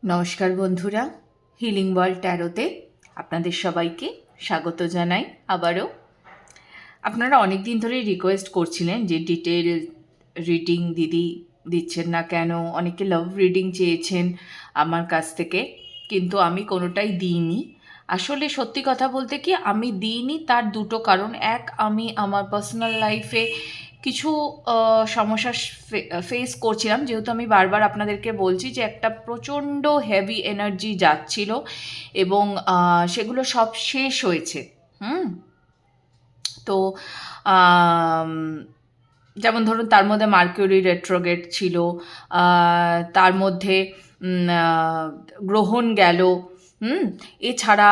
নমস্কার বন্ধুরা, healing world ট্যারোতে আপনাদের সবাইকে স্বাগত জানাই। আবারও আপনারা অনেক দিন ধরেই রিকোয়েস্ট করছিলেন যে ডিটেল রিডিং দিদি দিচ্ছেন না কেন, অনেকে লাভ রিডিং চেয়েছেন আমার কাছ থেকে, কিন্তু আমি কোনোটাই দিইনি। আসলে সত্যি কথা বলতে কি আমি দিইনি, তার দুটো কারণ। এক, আমি আমার পার্সোনাল লাইফে কিছু সমস্যা ফেস করছিলাম, যেহেতু আমি বারবার আপনাদেরকে বলছি যে একটা প্রচণ্ড হেভি এনার্জি যাচ্ছিল এবং সেগুলো সব শেষ হয়েছে। তো আম, যেমন ধরুন তার মধ্যে মার্কিউরি রেট্রোগেট ছিল, তার মধ্যে গ্রহণ গেল, এছাড়া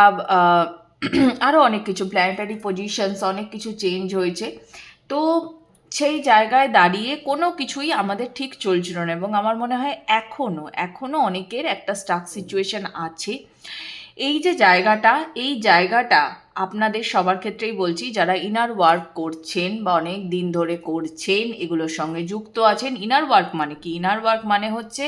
আরও অনেক কিছু প্ল্যানেটারি পজিশনস অনেক কিছু চেঞ্জ হয়েছে। তো সেই জায়গায় দাঁড়িয়ে কোনো কিছুই আমাদের ঠিক চলছিল না, এবং আমার মনে হয় এখনও অনেকের একটা স্টাক সিচুয়েশন আছে। এই জায়গাটা আপনাদের সবার ক্ষেত্রেই বলছি, যারা ইনার ওয়ার্ক করছেন বা অনেক দিন ধরে করছেন, এগুলোর সঙ্গে যুক্ত আছেন। ইনার ওয়ার্ক মানে কি? ইনার ওয়ার্ক মানে হচ্ছে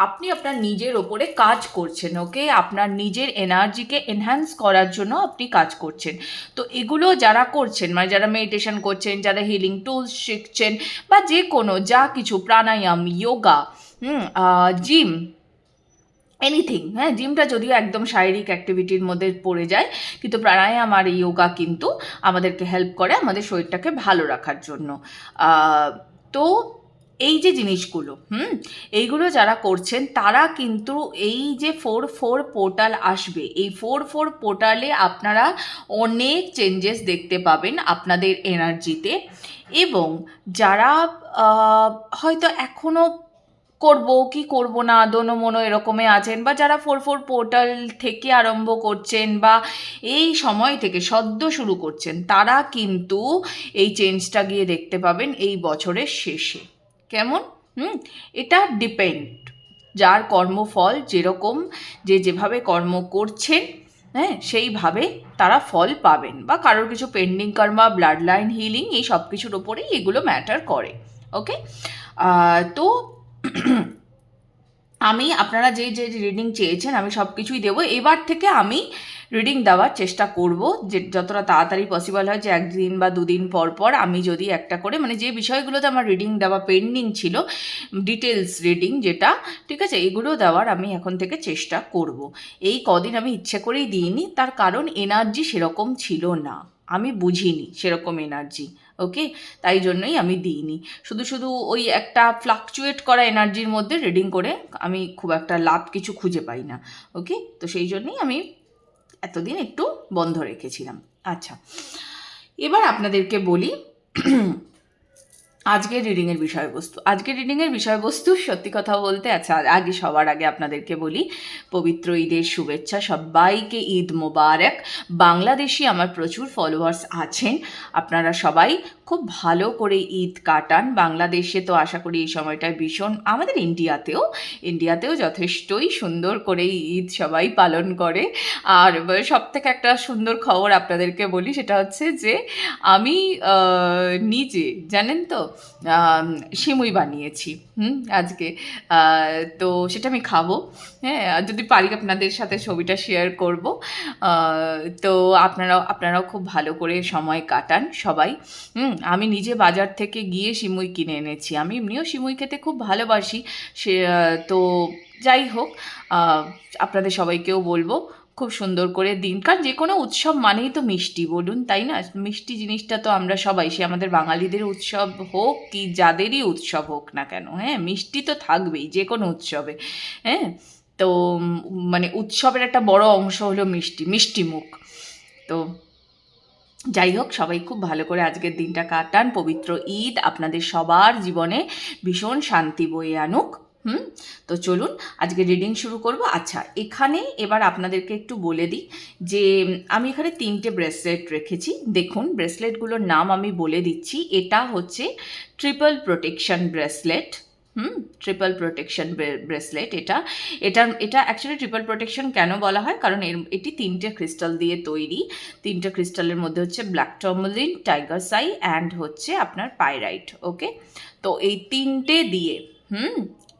আপনি আপনার নিজের ওপরে কাজ করছেন, ওকে? আপনার নিজের এনার্জিকে এনহ্যান্স করার জন্য আপনি কাজ করছেন। তো এগুলো যারা করছেন, মানে যারা মেডিটেশন করছেন, যারা হিলিং টুলস শিখছেন, বা যে কোনো যা কিছু প্রাণায়াম, যোগা, জিম, এনিথিং, হ্যাঁ, জিমটা যদিও একদম শারীরিক অ্যাক্টিভিটির মধ্যে পড়ে যায়, কিন্তু প্রাণায়াম আর যোগা কিন্তু আমাদেরকে হেল্প করে আমাদের শরীরটাকে ভালো রাখার জন্য। তো এই যে জিনিসগুলো, এইগুলো যারা করছেন তারা কিন্তু এই যে 4-4 পোর্টাল আসবে, এই 4-4 পোর্টালে আপনারা অনেক চেঞ্জেস দেখতে পাবেন আপনাদের এনার্জিতে। এবং যারা হয়তো এখনও করব কি করব না দোনো-মোনো এরকমে আছেন, বা যারা 4-4 পোর্টাল থেকে আরম্ভ করছেন বা এই সময় থেকে সদ্য শুরু করছেন, তারা কিন্তু এই চেঞ্জটা গিয়ে দেখতে পাবেন এই বছরের শেষে। কেমন? এটা ডিপেন্ড, যার কর্মফল যেরকম, যে যেভাবে কর্ম করছেন, হ্যাঁ, সেইভাবে তারা ফল পাবেন। বা কারোর কিছু পেন্ডিং কর্মা, ব্লাড লাইন হিলিং, এই সব কিছুর ওপরেই এগুলো ম্যাটার করে। ওকে? তো আমি আপনারা যে যে রিডিং চেয়েছেন আমি সব কিছুই দেবো। এবার থেকে আমি রিডিং দেওয়ার চেষ্টা করব, যে যতটা তাড়াতাড়ি পসিবল হয়, যে একদিন বা দুদিন পর পর আমি যদি একটা করে, মানে যে বিষয়গুলোতে আমার রিডিং দেওয়া পেন্ডিং ছিল, ডিটেলস রিডিং যেটা, ঠিক আছে, এগুলো দেওয়ার আমি এখন থেকে চেষ্টা করব। এই কদিন আমি ইচ্ছে করেই দিইনি, তার কারণ এনার্জি সেরকম ছিল না, আমি বুঝিনি সেরকম এনার্জি। ওকে? তাই জন্যই আমি দিইনি। শুধু শুধু ওই একটা ফ্লাকচুয়েট করা এনার্জির মধ্যে রিডিং করে আমি খুব একটা লাভ কিছু খুঁজে পাই না। ওকে? তো সেই জন্যই আমি এতদিন একটু বন্ধ রেখেছিলাম। আচ্ছা, এবার আপনাদেরকে বলি আজকের রিডিংয়ের বিষয়বস্তু সত্যি কথা বলতে, আচ্ছা সবার আগে আপনাদেরকে বলি পবিত্র ঈদের শুভেচ্ছা, সবাইকে ঈদ মোবারক। বাংলাদেশি আমার প্রচুর ফলোয়ার্স আছেন, আপনারা সবাই খুব ভালো করে ঈদ কাটান। বাংলাদেশে তো আশা করি এই সময়টায় ভীষণ, আমাদের ইন্ডিয়াতেও যথেষ্টই সুন্দর করে ঈদ সবাই পালন করে। আর সব থেকে একটা সুন্দর খবর আপনাদেরকে বলি, সেটা হচ্ছে যে আমি নিজে, জানেন তো, সিমুই বানিয়েছি আজকে। তো সেটা আমি খাবো, হ্যাঁ, যদি পারি আপনাদের সাথে ছবিটা শেয়ার করব। তো আপনারাও খুব ভালো করে সময় কাটান সবাই। আমি নিজে বাজার থেকে গিয়ে সিমুই কিনে এনেছি, আমি এমনিও সিমুই খেতে খুব ভালোবাসি। সে তো যাই হোক, আপনাদের সবাইকেও বলবো খুব সুন্দর করে দিন, কারণ যে কোনো উৎসব মানেই তো মিষ্টি, বলুন, তাই না? মিষ্টি জিনিসটা তো আমরা সবাই, সে আমাদের বাঙালিদের উৎসব হোক কি যাদেরই উৎসব হোক না কেন, হ্যাঁ, মিষ্টি তো থাকবেই যে কোনো উৎসবে। হ্যাঁ, তো মানে উৎসবের একটা বড় অংশ হলো মিষ্টি মুখ। তো যাই হোক, সবাই খুব ভালো করে আজকের দিনটা কাটান। পবিত্র ঈদ আপনাদের সবার জীবনে ভীষণ শান্তি বয়ে আনুক। তো চলুন আজকে রিডিং শুরু করব। আচ্ছা, এখানে এবার আপনাদেরকে একটু বলে দিই যে আমি এখানে 3টে ব্রেসলেট রেখেছি। দেখুন, ব্রেসলেটগুলোর নাম আমি বলে দিচ্ছি। এটা হচ্ছে triple protection bracelet. Triple protection bracelet. এটা অ্যাকচুয়ালি ট্রিপল প্রোটেকশন কেন বলা হয়, কারণ এটি 3টে ক্রিস্টাল দিয়ে তৈরি। 3টে ক্রিস্টালের মধ্যে হচ্ছে black tourmaline, tiger Sai and হচ্ছে আপনার পাইরাইট। ওকে? তো এই 3টে দিয়ে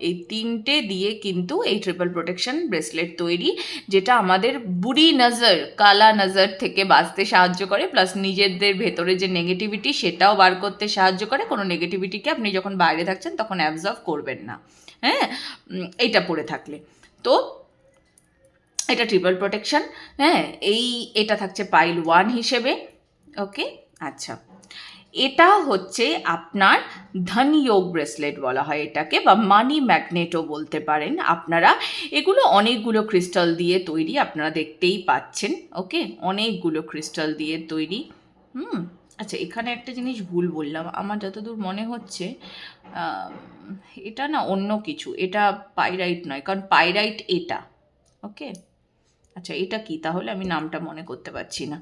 এই তিনটে দিয়ে কিন্তু এই ট্রিপল প্রোটেকশন ব্রেসলেট তৈরি, যেটা আমাদের বুড়ি নজর, কালা নজর থেকে বাঁচতে সাহায্য করে, প্লাস নিজেদের ভেতরে যে নেগেটিভিটি সেটাও বার করতে সাহায্য করে। কোনো নেগেটিভিটিকে আপনি যখন বাইরে থাকছেন তখন অ্যাবজর্ব করবেন না, হ্যাঁ, এইটা পরে থাকলে। তো এটা ট্রিপল প্রোটেকশন, হ্যাঁ, এটা থাকছে পাইল 1 হিসেবে। ওকে, আচ্ছা, এটা হচ্ছে আপনার ধনযোগ ব্রেসলেট বলা হয় এটাকে, বা মানি ম্যাগনেটও বলতে পারেন আপনারা। এগুলো অনেকগুলো ক্রিস্টাল দিয়ে তৈরি, আপনারা দেখতেই পাচ্ছেন। ওকে, অনেকগুলো ক্রিস্টাল দিয়ে তৈরি। আচ্ছা, এখানে একটা জিনিস ভুল বললাম, আমার যতদূর মনে হচ্ছে এটা না অন্য কিছু, এটা পাইরাইট নয়, কারণ পাইরাইট এটা। ওকে, আচ্ছা, এটা কি তাহলে? আমি নামটা মনে করতে পারছি না।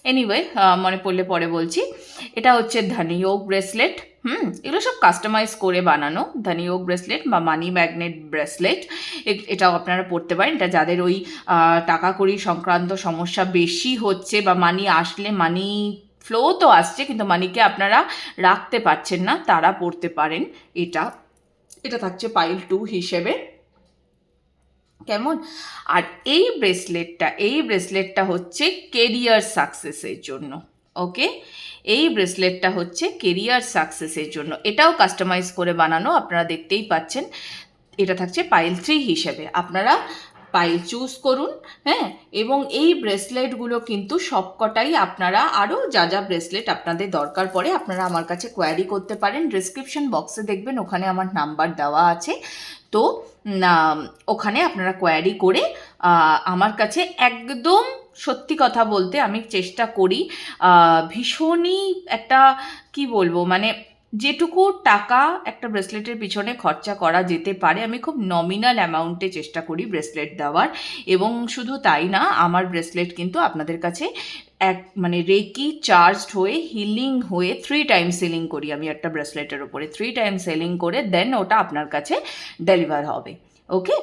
এনিওয়ে, মনে পড়লে পরে বলছি। এটা হচ্ছে ধনযোগ ব্রেসলেট। এগুলো সব কাস্টমাইজ করে বানানো ধনযোগ ব্রেসলেট বা মানি ম্যাগনেট ব্রেসলেট। এটাও আপনারা পড়তে পারেন। এটা যাদের ওই টাকা কড়ি সংক্রান্ত সমস্যা বেশি হচ্ছে, বা মানি আসলে মানি ফ্লো তো আসছে কিন্তু মানিকে আপনারা রাখতে পারছেন না, তারা পড়তে পারেন এটা। এটা থাকছে পাইল 2 হিসেবে, কেমন? আর এই ব্রেসলেটটা হচ্ছে কেরিয়ার সাকসেসের জন্য। ওকে, এই ব্রেসলেটটা হচ্ছে কেরিয়ার সাকসেসের জন্য, এটাও কাস্টমাইজ করে বানানো, আপনারা দেখতেই পাচ্ছেন। এটা থাকছে পাইল 3 হিসেবে, আপনারা পাইল চুজ করুন, হ্যাঁ। এবং এই ব্রেসলেটগুলো কিন্তু সবকটাই আপনারা, আরও যা যা ব্রেসলেট আপনাদের দরকার পড়ে, আপনারা আমার কাছে কোয়ারি করতে পারেন। ডিসক্রিপশন বক্সে দেখবেন ওখানে আমার নাম্বার দেওয়া আছে, তো ওখানে আপনারা কোয়ারি করে আমার কাছে, একদম সত্যি কথা বলতে আমি চেষ্টা করি ভীষণই একটা, কি বলবো, মানে যেটুকু টাকা একটা ব্রেসলেটের পিছনে খরচা করা যেতে পারে, আমি খুব নমিনাল অ্যামাউন্টে চেষ্টা করি ব্রেসলেট দেওয়ার। এবং শুধু তাই না, আমার ব্রেসলেট কিন্তু আপনাদের কাছে মানে রেকি চার্জড হয়ে, হিলিং হয়ে, 3 টাইমস হিলিং করি আমি একটা ব্রেসলেটের ওপরে, 3 টাইমস হিলিং করে দেন ওটা আপনার কাছে ডেলিভার হবে। ওকে,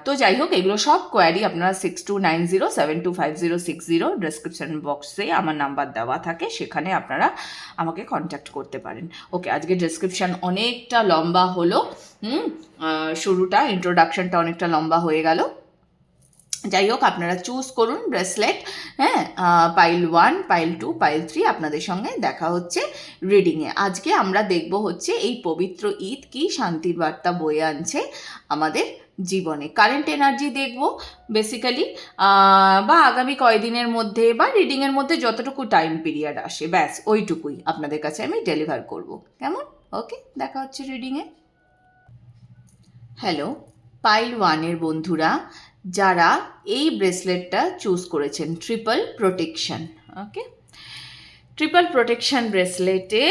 তো যাই হোক, এগুলো সব কোয়ারি আপনারা 6290725060 ডিসক্রিপশন বক্সে আমার নাম্বার দেওয়া থাকে, সেখানে আপনারা আমাকে কন্ট্যাক্ট করতে পারেন। ওকে, আজকে ডিসক্রিপশন অনেকটা লম্বা হলো, শুরুটা, ইন্ট্রোডাকশনটা অনেকটা লম্বা হয়ে গেল। যাই হোক, আপনারা চুজ করুন ব্রেসলেট, হ্যাঁ। পাইল 1, পাইল 2, পাইল 3 আপনাদের সঙ্গে দেখা হচ্ছে রিডিংয়ে। আজকে আমরা দেখব হচ্ছে এই পবিত্র ঈদ কি শান্তির বার্তা বয়ে আনছে আমাদের জীবনে। কারেন্ট এনার্জি দেখব বেসিক্যালি, বা আগামী কয়দিনের মধ্যে বা রিডিংয়ের মধ্যে যতটুকু টাইম পিরিয়ড আসে, ব্যাস ওইটুকুই আপনাদের কাছে আমি ডেলিভার করব, কেমন? ওকে, দেখা হচ্ছে রিডিংয়ে। হ্যালো পাইল 1-এর বন্ধুরা, যারা এই ব্রেসলেটটা চুজ করেছেন, ট্রিপল প্রোটেকশন। ওকে, ট্রিপল প্রোটেকশন ব্রেসলেটে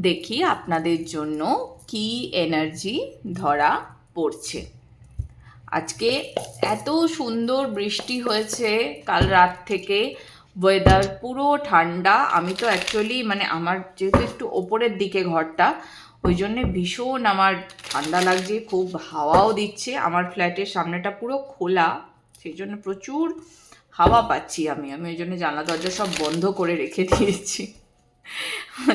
দেখি আপনাদের জন্য কি এনার্জি ধরা পড়ছে। আজকে এত সুন্দর বৃষ্টি হয়েছে কাল রাত থেকে, ওয়েদার পুরো ঠান্ডা। আমি তো অ্যাকচুয়ালি, মানে আমার যেহেতু একটু ওপরের দিকে ঘরটা, ওই জন্যে ভীষণ আমার ঠান্ডা লাগছে, খুব হাওয়াও দিচ্ছে। আমার ফ্ল্যাটের সামনেটা পুরো খোলা, সেই জন্য প্রচুর হাওয়া পাচ্ছি আমি ওই জন্য জানলা দরজা সব বন্ধ করে রেখে দিয়েছি,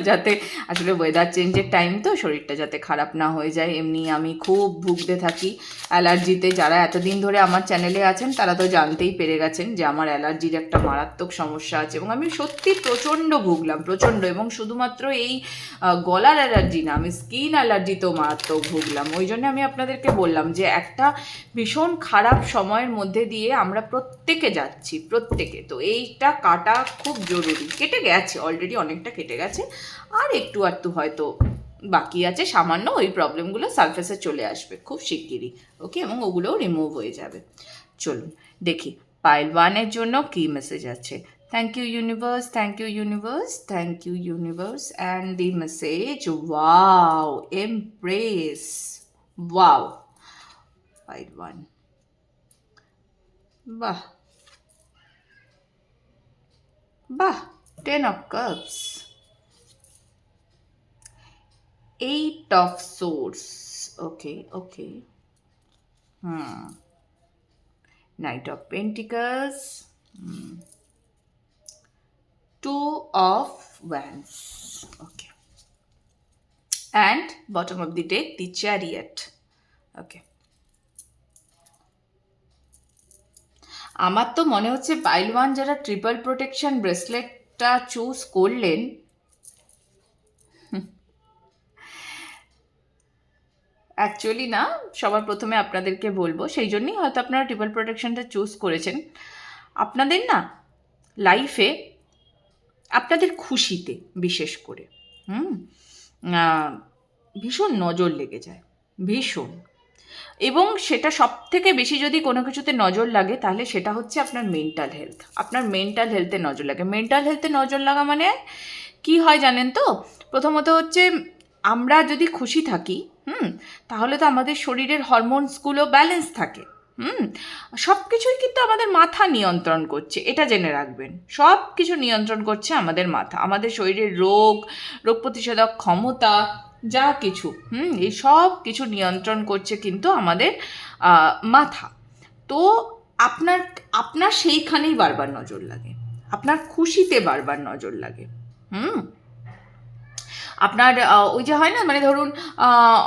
যাতে আসলে ওয়েদার চেঞ্জের টাইম তো, শরীরটা যাতে খারাপ না হয়ে যায়। এমনি আমি খুব ভুগতে থাকি অ্যালার্জিতে। যারা এতদিন ধরে আমার চ্যানেলে আছেন তারা তো জানতেই পেরে গেছেন যে আমার অ্যালার্জির একটা মারাত্মক সমস্যা আছে, এবং আমি সত্যি প্রচণ্ড ভুগলাম, প্রচণ্ড। এবং শুধুমাত্র এই গলার অ্যালার্জি না, আমি স্কিন অ্যালার্জিতেও মারাত্মক ভুগলাম। ওই জন্য আমি আপনাদেরকে বললাম যে একটা ভীষণ খারাপ সময়ের মধ্যে দিয়ে আমরা প্রত্যেকে যাচ্ছি, প্রত্যেকে। তো এইটা কাটা খুব জরুরি। কেটে গেছে অলরেডি, অনেকটা কেটে গেছে, আর একটু আধটু হয়তো বাকি আছে সামান্য। ওই প্রবলেমগুলো সারফেসে চলে আসবে খুব শিগগিরই, ওকে, এবং ওগুলোও রিমুভ হয়ে যাবে। চলুন দেখি পাইল 1-এর জন্য কী মেসেজ আছে। Thank you universe, thank you universe, thank you universe. And the message, wow, empress, wow. Pile 1, বাহ বাহ, 10 of Cups, 8 of Swords, okay, Knight of Pentacles, 2 of Wands, okay, and bottom of the deck, the Chariot. ওকে, আমার তো মনে হচ্ছে pile one যারা triple protection ব্রেসলেটটা choose করলেন, actually না, সবার প্রথমে আপনাদেরকে বলবো, সেই জন্যই হয়তো আপনারা ট্রিপল প্রোটেকশনটা চুজ করেছেন। আপনাদের না লাইফে, আপনাদের খুশিতে বিশেষ করে হুম ভীষণ নজর লেগে যায়, ভীষণ। এবং সেটা সব থেকে বেশি যদি কোনো কিছুতে নজর লাগে তাহলে সেটা হচ্ছে আপনার মেন্টাল হেলথ। আপনার মেন্টাল হেলথে নজর লাগে। মেন্টাল হেলথে নজর লাগা মানে কি হয় জানেন তো? প্রথমত হচ্ছে, আমরা যদি খুশি থাকি তাহলে তো আমাদের শরীরের হরমোনসগুলো ব্যালেন্স থাকে। সব কিছুই কিন্তু আমাদের মাথা নিয়ন্ত্রণ করছে, এটা জেনে রাখবেন। সব কিছু নিয়ন্ত্রণ করছে আমাদের মাথা, আমাদের শরীরের রোগ প্রতিষেধক ক্ষমতা, যা কিছু এই সব কিছু নিয়ন্ত্রণ করছে কিন্তু আমাদের মাথা। তো আপনার আপনার সেইখানেই বারবার নজর লাগে, আপনার খুশিতে বারবার নজর লাগে। আপনার ওই যে হয় না, মানে ধরুন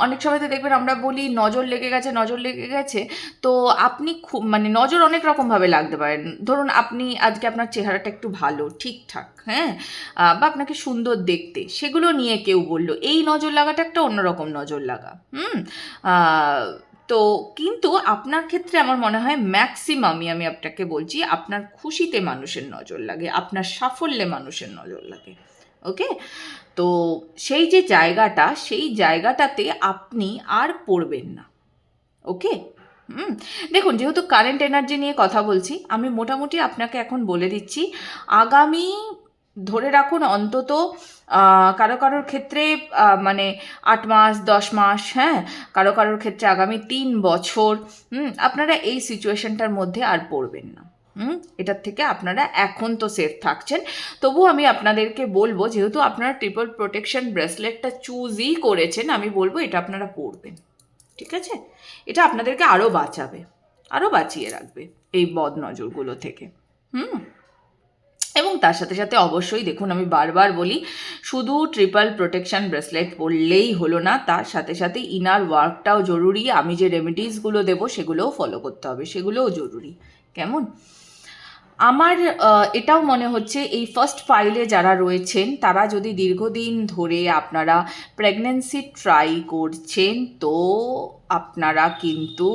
অনেক সময় তো দেখবেন আমরা বলি নজর লেগে গেছে, নজর লেগে গেছে। তো আপনি খুব মানে নজর অনেক রকমভাবে লাগতে পারেন। ধরুন আপনি আজকে আপনার চেহারাটা একটু ভালো, ঠিকঠাক, হ্যাঁ, বা আপনাকে সুন্দর দেখতে, সেগুলো নিয়ে কেউ বললো, এই নজর লাগাটা একটা অন্যরকম নজর লাগা। তো কিন্তু আপনার ক্ষেত্রে আমার মনে হয় ম্যাক্সিমামই, আমি আপনাকে বলছি, আপনার খুশিতে মানুষের নজর লাগে, আপনার সাফল্যে মানুষের নজর লাগে। ওকে, তো সেই যে জায়গাটা, সেই জায়গাটাতে আপনি আর পড়বেন না। ওকে, দেখুন, যেহেতু কারেন্ট এনার্জি নিয়ে কথা বলছি, আমি মোটামুটি আপনাকে এখন বলে দিচ্ছি, আগামী ধরে রাখুন অন্তত কারো কারোর ক্ষেত্রে মানে 8 মাস 10 মাস, হ্যাঁ, কারো কারোর ক্ষেত্রে আগামী 3 বছর আপনারা এই সিচুয়েশনটার মধ্যে আর পড়বেন না। এটার থেকে আপনারা এখন তো সেফ থাকছেন। তবু আমি আপনাদেরকে বলবো, যেহেতু আপনারা ট্রিপল প্রোটেকশন ব্রেসলেটটা চুজই করেছেন, আমি বলবো এটা আপনারা পরবেন। ঠিক আছে, এটা আপনাদেরকে আরও বাঁচাবে, আরও বাঁচিয়ে রাখবে এই বদ নজরগুলো থেকে। এবং তার সাথে সাথে অবশ্যই দেখুন, আমি বারবার বলি, শুধু ট্রিপল প্রোটেকশন ব্রেসলেট পরলেই হলো না, তার সাথে সাথে ইনার ওয়ার্কটাও জরুরি। আমি যে রেমেডিসগুলো দেবো সেগুলোও ফলো করতে হবে, সেগুলোও জরুরি। কেমন? আমার এটাও মনে হচ্ছে এই ফার্স্ট ফাইলে যারা রয়েছেন তারা যদি দীর্ঘদিন ধরে আপনারা প্রেগন্যান্সি ট্রাই করছেন, তো আপনারা কিন্তু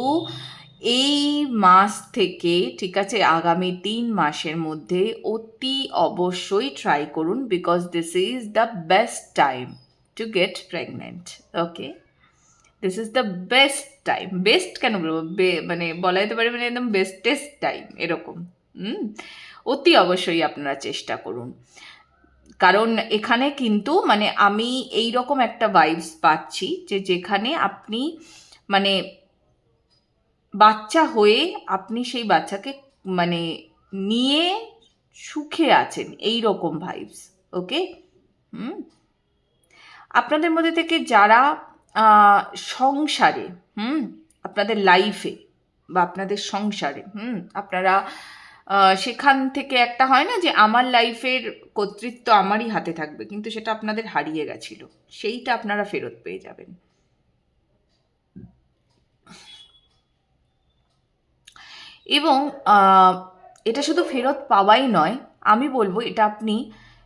এই মাস থেকে, ঠিক আছে, আগামী 3 মাসের মধ্যে অতি অবশ্যই ট্রাই করুন, because this is the best time to get pregnant. Okay, this is the best time. Best কেন বলবো, মানে বলা যেতে পারে মানে একদম বেস্টেস্ট টাইম, এরকম। অতি অবশ্যই আপনারা চেষ্টা করুন, কারণ এখানে কিন্তু মানে আমি এই রকম একটা ভাইবস পাচ্ছি যে যেখানে আপনি মানে বাচ্চা হয়ে আপনি সেই বাচ্চাকে মানে নিয়ে সুখে আছেন, এই রকম ভাইবস। ওকে, আপনাদের মধ্যে থেকে যারা সংসারে, আপনাদের লাইফে বা আপনাদের সংসারে আপনারা সেখান থেকে একটা হয় না যে আমার লাইফের কর্তৃত্ব আমারই হাতে থাকবে, কিন্তু সেটা আপনাদের হারিয়ে গেছিল, সেইটা আপনারা ফেরত পেয়ে যাবেন। এবং এটা শুধু ফেরত পাওয়াই নয়, আমি বলবো এটা আপনি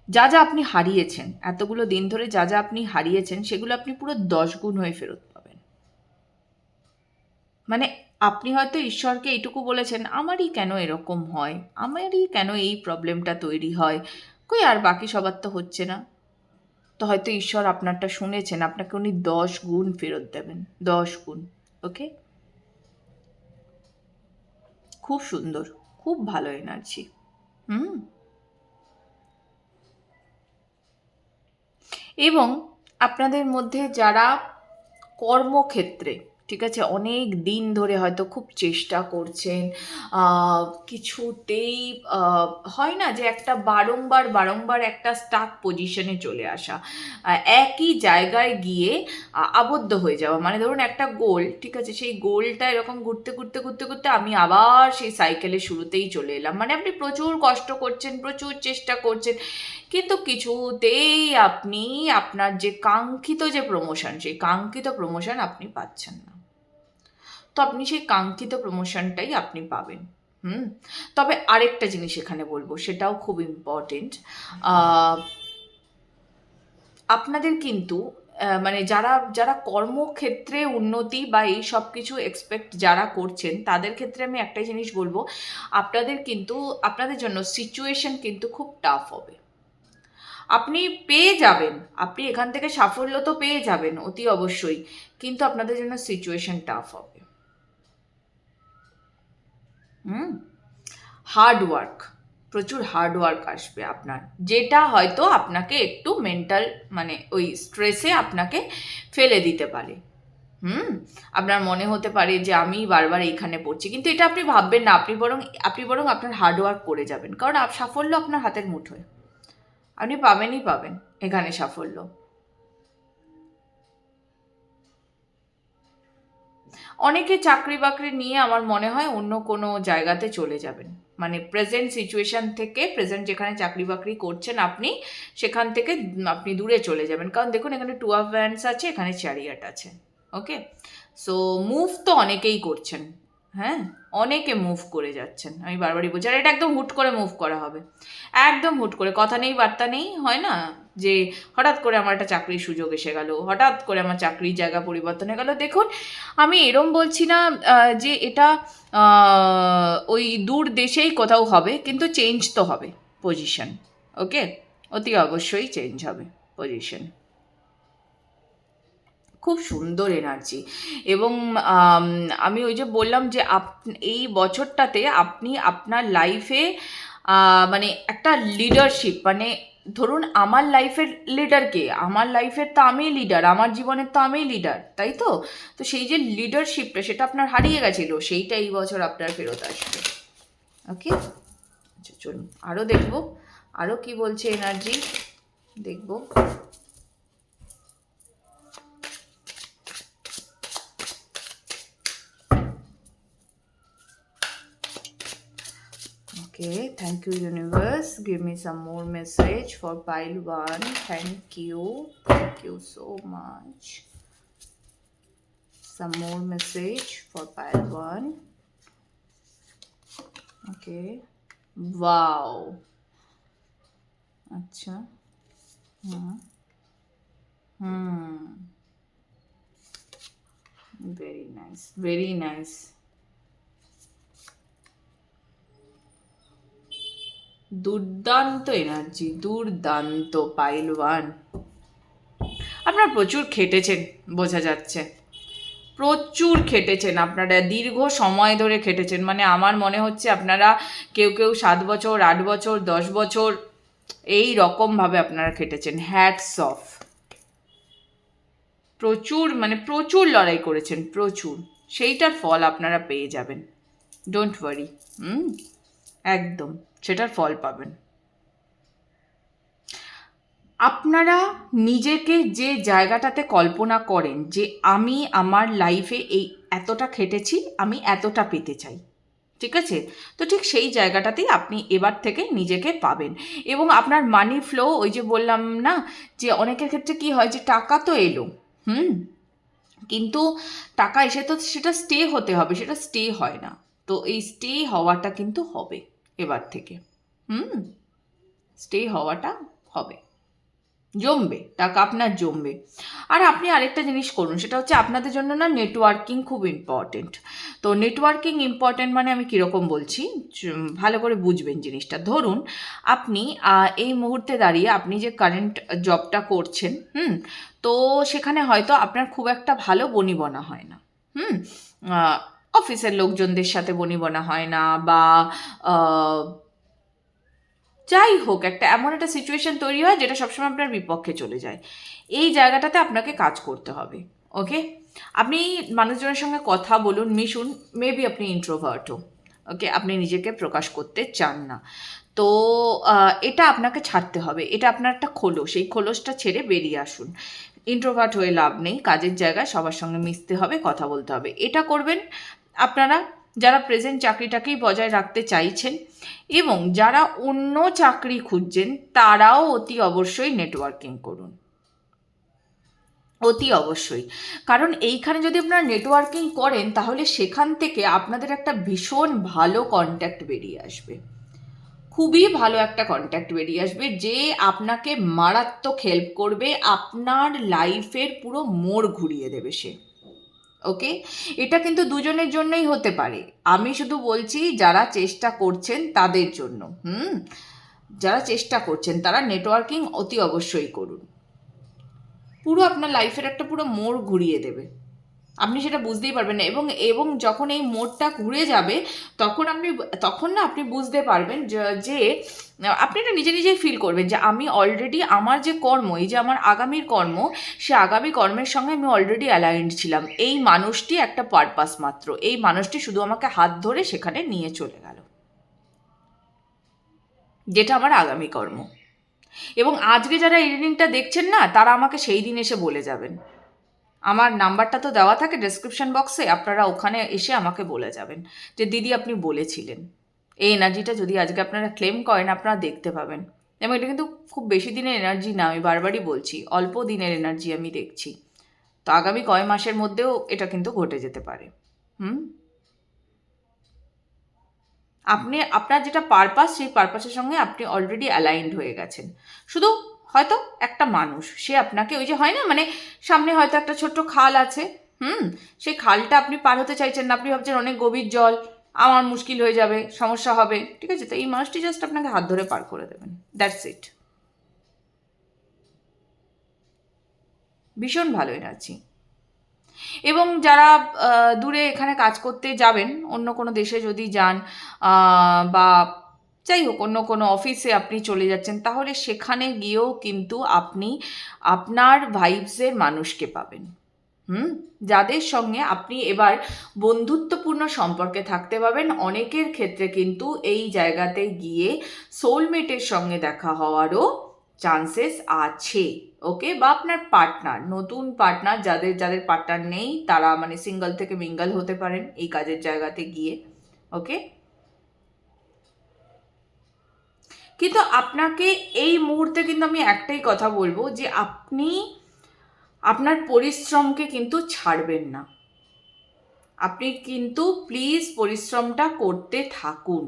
যা যা আপনি হারিয়েছেন এতগুলো দিন ধরে, যা যা আপনি হারিয়েছেন সেগুলো আপনি পুরো 10 গুণ হয়ে ফেরত পাবেন। মানে আপনি হয়তো ঈশ্বরকে এইটুকু বলেছেন, আমারই কেন এরকম হয়, আমারই কেন এই প্রবলেমটা তৈরি হয়, কই আর বাকি সবার তো হচ্ছে না। তো হয়তো ঈশ্বর আপনারটা শুনেছেন, আপনাকে উনি 10 গুণ ফেরত দেবেন, 10 গুণ। ওকে, খুব সুন্দর, খুব ভালো এনার্জি। এবং আপনাদের মধ্যে যারা কর্মক্ষেত্রে, ঠিক আছে, অনেক দিন ধরে হয়তো খুব চেষ্টা করছেন, কিছুতেই হয় না যে একটা বারংবার বারংবার একটা স্টাক পজিশনে চলে আসা, একই জায়গায় গিয়ে আবদ্ধ হয়ে যাওয়া, মানে ধরুন একটা গোল, ঠিক আছে, সেই গোলটা এরকম ঘুরতে ঘুরতে ঘুরতে ঘুরতে আমি আবার সেই সাইকেলের শুরুতেই চলে এলাম। মানে আপনি প্রচুর কষ্ট করছেন, প্রচুর চেষ্টা করছেন, কিন্তু কিছুতেই আপনি আপনার যে কাঙ্ক্ষিত যে প্রমোশন, সেই কাঙ্ক্ষিত প্রমোশন আপনি পাচ্ছেন না। তো আপনি সেই কাঙ্ক্ষিত প্রমোশনটাই আপনি পাবেন। তবে আরেকটা জিনিস এখানে বলবো, সেটাও খুব ইম্পর্টেন্ট। আপনাদের কিন্তু মানে যারা যারা কর্মক্ষেত্রে উন্নতি বা এই সব কিছু এক্সপেক্ট যারা করছেন, তাদের ক্ষেত্রে আমি একটাই জিনিস বলবো, আপনাদের জন্য সিচুয়েশন কিন্তু খুব টাফ হবে। আপনি পেয়ে যাবেন, আপনি এখান থেকে সাফল্য তো পেয়ে যাবেন অতি অবশ্যই, কিন্তু আপনাদের জন্য সিচুয়েশন টাফ হবে। হার্ড ওয়ার্ক, প্রচুর হার্ড ওয়ার্ক আসবে আপনার, যেটা হয়তো আপনাকে একটু মেন্টাল মানে ওই স্ট্রেসে আপনাকে ফেলে দিতে পারে। আপনার মনে হতে পারে যে আমি বারবার এইখানে পড়ছি, কিন্তু এটা আপনি ভাববেন না, আপনি বরং আপনার হার্ড ওয়ার্ক করে যাবেন, কারণ সাফল্য আপনার হাতের মুঠোয়, আপনি পাবেনই পাবেন এখানে সাফল্য। অনেকে চাকরি বাকরি নিয়ে আমার মনে হয় অন্য কোনো জায়গাতে চলে যাবেন, মানে প্রেজেন্ট সিচুয়েশন থেকে, প্রেজেন্ট যেখানে চাকরি বাকরি করছেন আপনি, সেখান থেকে আপনি দূরে চলে যাবেন। কারণ দেখুন এখানে 2 অফ ওয়ান্ডস আছে, এখানে চ্যারিয়ট আছে। ওকে, সো মুভ তো অনেকেই করছেন, হ্যাঁ, অনেকে মুভ করে যাচ্ছেন, আমি বারবারই বলছি। আর এটা একদম হুট করে মুভ করা হবে, একদম হুট করে, কথা নেই বার্তা নেই, হয় না যে হঠাৎ করে আমার একটা চাকরির সুযোগ এসে গেল, হঠাৎ করে আমার চাকরির জায়গা পরিবর্তন হয়ে গেল। দেখুন আমি এরম বলছি না যে এটা ওই দূর দেশেই কোথাও হবে, কিন্তু চেঞ্জ তো হবে পজিশন। ওকে, অতি অবশ্যই চেঞ্জ হবে পজিশন। খুব সুন্দর এনার্জি। এবং আমি ওই যে বললাম যে এই বছরটাতে আপনি আপনার লাইফে মানে একটা লিডারশিপ, মানে ধরুন আমার লাইফের লিডার কে, আমার লাইফের তো আমি লিডার, আমার জীবনের তো আমি লিডার, তাই তো? তো সেই যে লিডারশিপটা, সেটা আপনার হারিয়ে গেছিলো, সেইটা এই বছর আপনার ফেরত আসবে। ওকে, আচ্ছা চলুন আরও দেখবো, আরও কি বলছে এনার্জি দেখবো। Okay, thank you universe. Give me some more message for pile 1. Thank you so much. Some more message for pile 1. Okay, wow, acha, very nice, very nice. দুর্দান্ত এনার্জি, দুর্দান্ত পাইল 1। আপনারা প্রচুর খেটেছেন, বোঝা যাচ্ছে প্রচুর খেটেছেন, আপনারা দীর্ঘ সময় ধরে খেটেছেন। মানে আমার মনে হচ্ছে আপনারা কেউ 7 বছর, 8 বছর, 10 বছর এই রকমভাবে আপনারা খেটেছেন। হ্যাটস অফ, প্রচুর মানে প্রচুর লড়াই করেছেন, প্রচুর, সেইটার ফল আপনারা পেয়ে যাবেন, ডোন্ট ওয়ারি। একদম সেটার ফল পাবেন। আপনারা নিজেকে যে জায়গাটাতে কল্পনা করেন যে আমি আমার লাইফে এই এতটা খেটেছি, আমি এতটা পেতে চাই, ঠিক আছে? তো ঠিক সেই জায়গাটাতেই আপনি এবার থেকে নিজেকে পাবেন। এবং আপনার মানি ফ্লো, ওই যে বললাম না যে অনেকের ক্ষেত্রে কি হয় যে টাকা তো এলো, কিন্তু টাকা এসে তো সেটা স্টে হতে হবে, সেটা স্টে হয় না। তো এই স্টে হওয়াটা কিন্তু হবে এবার থেকে, স্টে হওয়াটা হবে, জমবে, টাকা আপনার জমবে। আর আপনি আরেকটা জিনিস করুন, সেটা হচ্ছে আপনাদের জন্য না নেটওয়ার্কিং খুব ইম্পর্টেন্ট। তো নেটওয়ার্কিং ইম্পর্টেন্ট মানে আমি কীরকম বলছি, ভালো করে বুঝবেন জিনিসটা। ধরুন আপনি এই মুহূর্তে দাঁড়িয়ে আপনি যে কারেন্ট জবটা করছেন, তো সেখানে হয়তো আপনার খুব একটা ভালো বনিবনা হয় না, অফিসের লোকজনদের সাথে বনিবনা হয় না, বা যাই হোক একটা এমন একটা সিচুয়েশন তৈরি হয় যেটা সবসময় আপনার বিপক্ষে চলে যায়। এই জায়গাটাতে আপনাকে কাজ করতে হবে। ওকে, আপনি মানুষজনের সঙ্গে কথা বলুন, মিশুন, মেবি আপনি ইন্ট্রোভার্টও, ওকে, আপনি নিজেকে প্রকাশ করতে চান না, তো এটা আপনাকে ছাড়তে হবে, এটা আপনার একটা খোলস, এই খোলসটা ছেড়ে বেরিয়ে আসুন। ইন্ট্রোভার্ট হয়ে লাভ নেই, কাজের জায়গায় সবার সঙ্গে মিশতে হবে, কথা বলতে হবে, এটা করবেন আপনারা যারা প্রেজেন্ট চাকরিটাকেই বজায় রাখতে চাইছেন। এবং যারা অন্য চাকরি খুঁজছেন তারাও অতি অবশ্যই নেটওয়ার্কিং করুন। অতি অবশ্যই, কারণ এইখানে যদি আপনারা নেটওয়ার্কিং করেন তাহলে সেখান থেকে আপনাদের একটা ভীষণ ভালো কন্ট্যাক্ট বেরিয়ে আসবে, খুবই ভালো একটা কন্ট্যাক্ট বেরিয়ে আসবে, যে আপনাকে মারাত্মক হেল্প করবে, আপনার লাইফের পুরো মোড় ঘুরিয়ে দেবে সে। ওকে, এটা কিন্তু দুজনের জন্যই হতে পারে, আমি শুধু বলছি যারা চেষ্টা করছেন তাদের জন্য। যারা চেষ্টা করছেন তারা নেটওয়ার্কিং অতি অবশ্যই করুন, পুরো আপনার লাইফের একটা পুরো মোড় ঘুরিয়ে দেবে, আপনি সেটা বুঝতেই পারবেন না। এবং এবং যখন এই মোড়টা ঘুরে যাবে তখন না আপনি বুঝতে পারবেন যে আপনি এটা নিজে নিজেই ফিল করবেন যে আমি অলরেডি আমার যে কর্ম, এই যে আমার আগামীর কর্ম, সে আগামী কর্মের সঙ্গে আমি অলরেডি অ্যালাইন্ড ছিলাম। এই মানুষটি একটা পারপাস মাত্র, এই মানুষটি শুধু আমাকে হাত ধরে সেখানে নিয়ে চলে গেল, যেটা আমার আগামী কর্ম। এবং আজকে যারা এই রিডিংটা দেখছেন না, তারা আমাকে সেই দিন এসে বলে যাবেন। আমার নাম্বারটা তো দেওয়া থাকে ডেসক্রিপশন বক্সে, আপনারা ওখানে এসে আমাকে বলে যাবেন যে দিদি আপনি বলেছিলেন। এই এনার্জিটা যদি আজকে আপনারা ক্লেম করেন, আপনারা দেখতে পাবেন। এবং এটা কিন্তু খুব বেশি দিনের এনার্জি না, আমি বারবারই বলছি, অল্প দিনের এনার্জি আমি দেখছি। তো আগামী কয় মাসের মধ্যেও এটা কিন্তু ঘটে যেতে পারে। আপনার যেটা পারপাস, সেই পারপাসের সঙ্গে আপনি অলরেডি অ্যালাইন্ড হয়ে গেছেন। শুধু হয়তো একটা মানুষ, সে আপনাকে, ওই যে হয় না, মানে সামনে হয়তো একটা ছোট্ট খাল আছে, সেই খালটা আপনি পার হতে চাইছেন না, আপনি ভাবছেন অনেক গভীর জল, আমার মুশকিল হয়ে যাবে, সমস্যা হবে, ঠিক আছে, তো এই মানুষটি জাস্ট আপনাকে হাত ধরে পার করে দেবেন, দ্যাটস ইট। ভীষণ ভালো এনার্জি। এবং যারা দূরে এখানে কাজ করতে যাবেন, অন্য কোনো দেশে যদি যান, বা যাই হোক অন্য কোনো অফিসে আপনি চলে যাচ্ছেন, তাহলে সেখানে গিয়েও কিন্তু আপনি আপনার ভাইবসের মানুষকে পাবেন, যাদের সঙ্গে আপনি এবার বন্ধুত্বপূর্ণ সম্পর্কে থাকতে পারবেন। অনেকের ক্ষেত্রে কিন্তু এই জায়গাতে গিয়ে সোলমেটের সঙ্গে দেখা হওয়ারও চান্সেস আছে। ওকে, বা আপনার পার্টনার, নতুন পার্টনার, যাদের যাদের পার্টনার নেই তারা মানে সিঙ্গল থেকে মিঙ্গল হতে পারেন এই কাজের জায়গাতে গিয়ে। ওকে, কিন্তু আপনাকে এই মুহূর্তে কিন্তু আমি একটাই কথা বলবো, যে আপনি আপনার পরিশ্রমকে কিন্তু ছাড়বেন না, আপনি কিন্তু প্লিজ পরিশ্রমটা করতে থাকুন।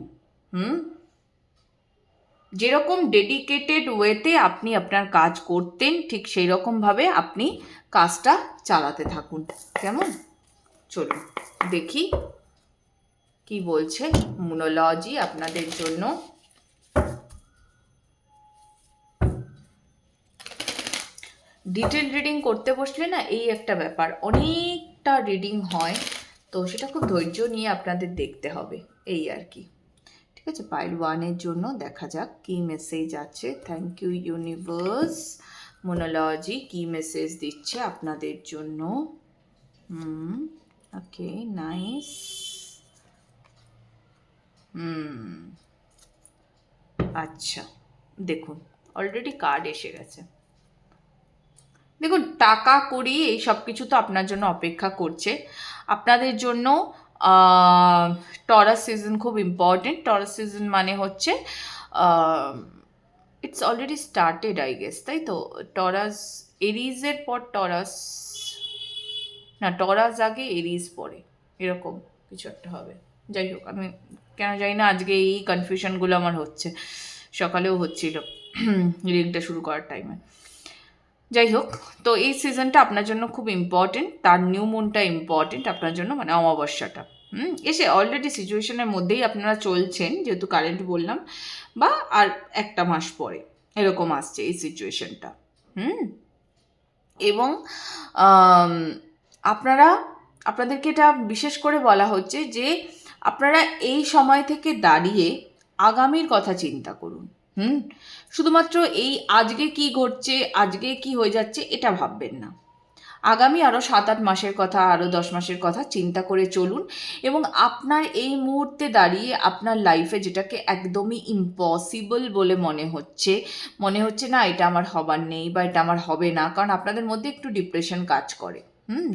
যেরকম ডেডিকেটেড ওয়েতে আপনি আপনার কাজ করতেন, ঠিক সেই রকমভাবে আপনি কাজটা চালাতে থাকুন। কেমন? চলুন দেখি কি বলছে মুনোলজি আপনাদের জন্য। ডিটেল রিডিং করতে বসলে না এই একটা ব্যাপার, অনেকটা রিডিং হয়, তো সেটা খুব ধৈর্য নিয়ে আপনাদের দেখতে হবে, এই আর কি। ঠিক আছে, পাইল 1-এর জন্য দেখা যাক কি মেসেজ আছে। Thank you universe. মোনোলজি কি মেসেজ দিচ্ছে আপনাদের জন্য? ওকে, নাইস। আচ্ছা, দেখুন অলরেডি কার্ড এসে গেছে। দেখুন, টাকা কড়ি এই সব কিছু তো আপনার জন্য অপেক্ষা করছে। আপনাদের জন্য টরাস সিজন খুব ইম্পর্টেন্ট। টরাস সিজন মানে হচ্ছে it's already started I guess, তাই তো? টরাস, এরিজের পর টরাস, না টরাস আগে এরিজ পরে, এরকম কিছু একটা হবে। যাই হোক, আমি কেন জানি না আজকে এই কনফিউশনগুলো আমার হচ্ছে, সকালেও হচ্ছিল রিডিংটা শুরু করার টাইমে। যাই হোক, তো এই সিজনটা আপনার জন্য খুব ইম্পর্টেন্ট, তার নিউ মুনটা ইম্পর্টেন্ট আপনার জন্য, মানে অমাবস্যাটা এসে অলরেডি সিচুয়েশনের মধ্যেই আপনারা চলছেন, যেহেতু কারেন্ট বললাম, বা আর একটা মাস পরে এরকম আসছে এই সিচুয়েশনটা। এবং আপনাদেরকে এটা বিশেষ করে বলা হচ্ছে যে আপনারা এই সময় থেকে দাঁড়িয়ে আগামীর কথা চিন্তা করুন। শুধুমাত্র এই আজকে কি ঘটছে, আজকে কি হয়ে যাচ্ছে এটা ভাববেন না, আগামী আরও 7-8 মাসের কথা, আরও 10 মাসের কথা চিন্তা করে চলুন। এবং আপনার এই মুহূর্তে দাঁড়িয়ে আপনার লাইফে যেটাকে একদমই ইম্পসিবল বলে মনে হচ্ছে না এটা আমার হবার নেই বা এটা আমার হবে না, কারণ আপনাদের মধ্যে একটু ডিপ্রেশন কাজ করে,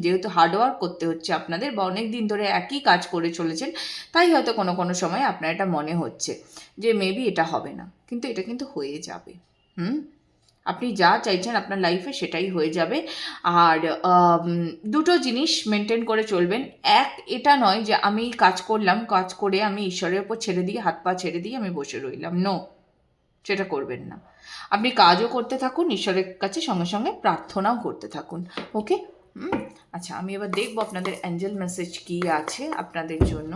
যেহেতু হার্ডওয়ার্ক করতে হচ্ছে আপনাদের, বা অনেক দিন ধরে একই কাজ করে চলেছেন, তাই হয়তো কোনো কোনো সময় আপনার এটা মনে হচ্ছে যে মেবি এটা হবে না, কিন্তু এটা কিন্তু হয়ে যাবে। আপনি যা চাইছেন আপনার লাইফে সেটাই হয়ে যাবে। আর দুটো জিনিস মেনটেন করে চলবেন। এক, এটা নয় যে আমি কাজ করলাম, কাজ করে আমি ঈশ্বরের ওপর ছেড়ে দিয়ে, হাত পা ছেড়ে দিয়ে আমি বসে রইলাম। নো, সেটা করবেন না। আপনি কাজও করতে থাকুন, ঈশ্বরের কাছে সঙ্গে সঙ্গে প্রার্থনাও করতে থাকুন। ওকে? আচ্ছা, আমি এবার দেখবো আপনাদের অ্যাঞ্জেল মেসেজ কি আছে আপনাদের জন্য।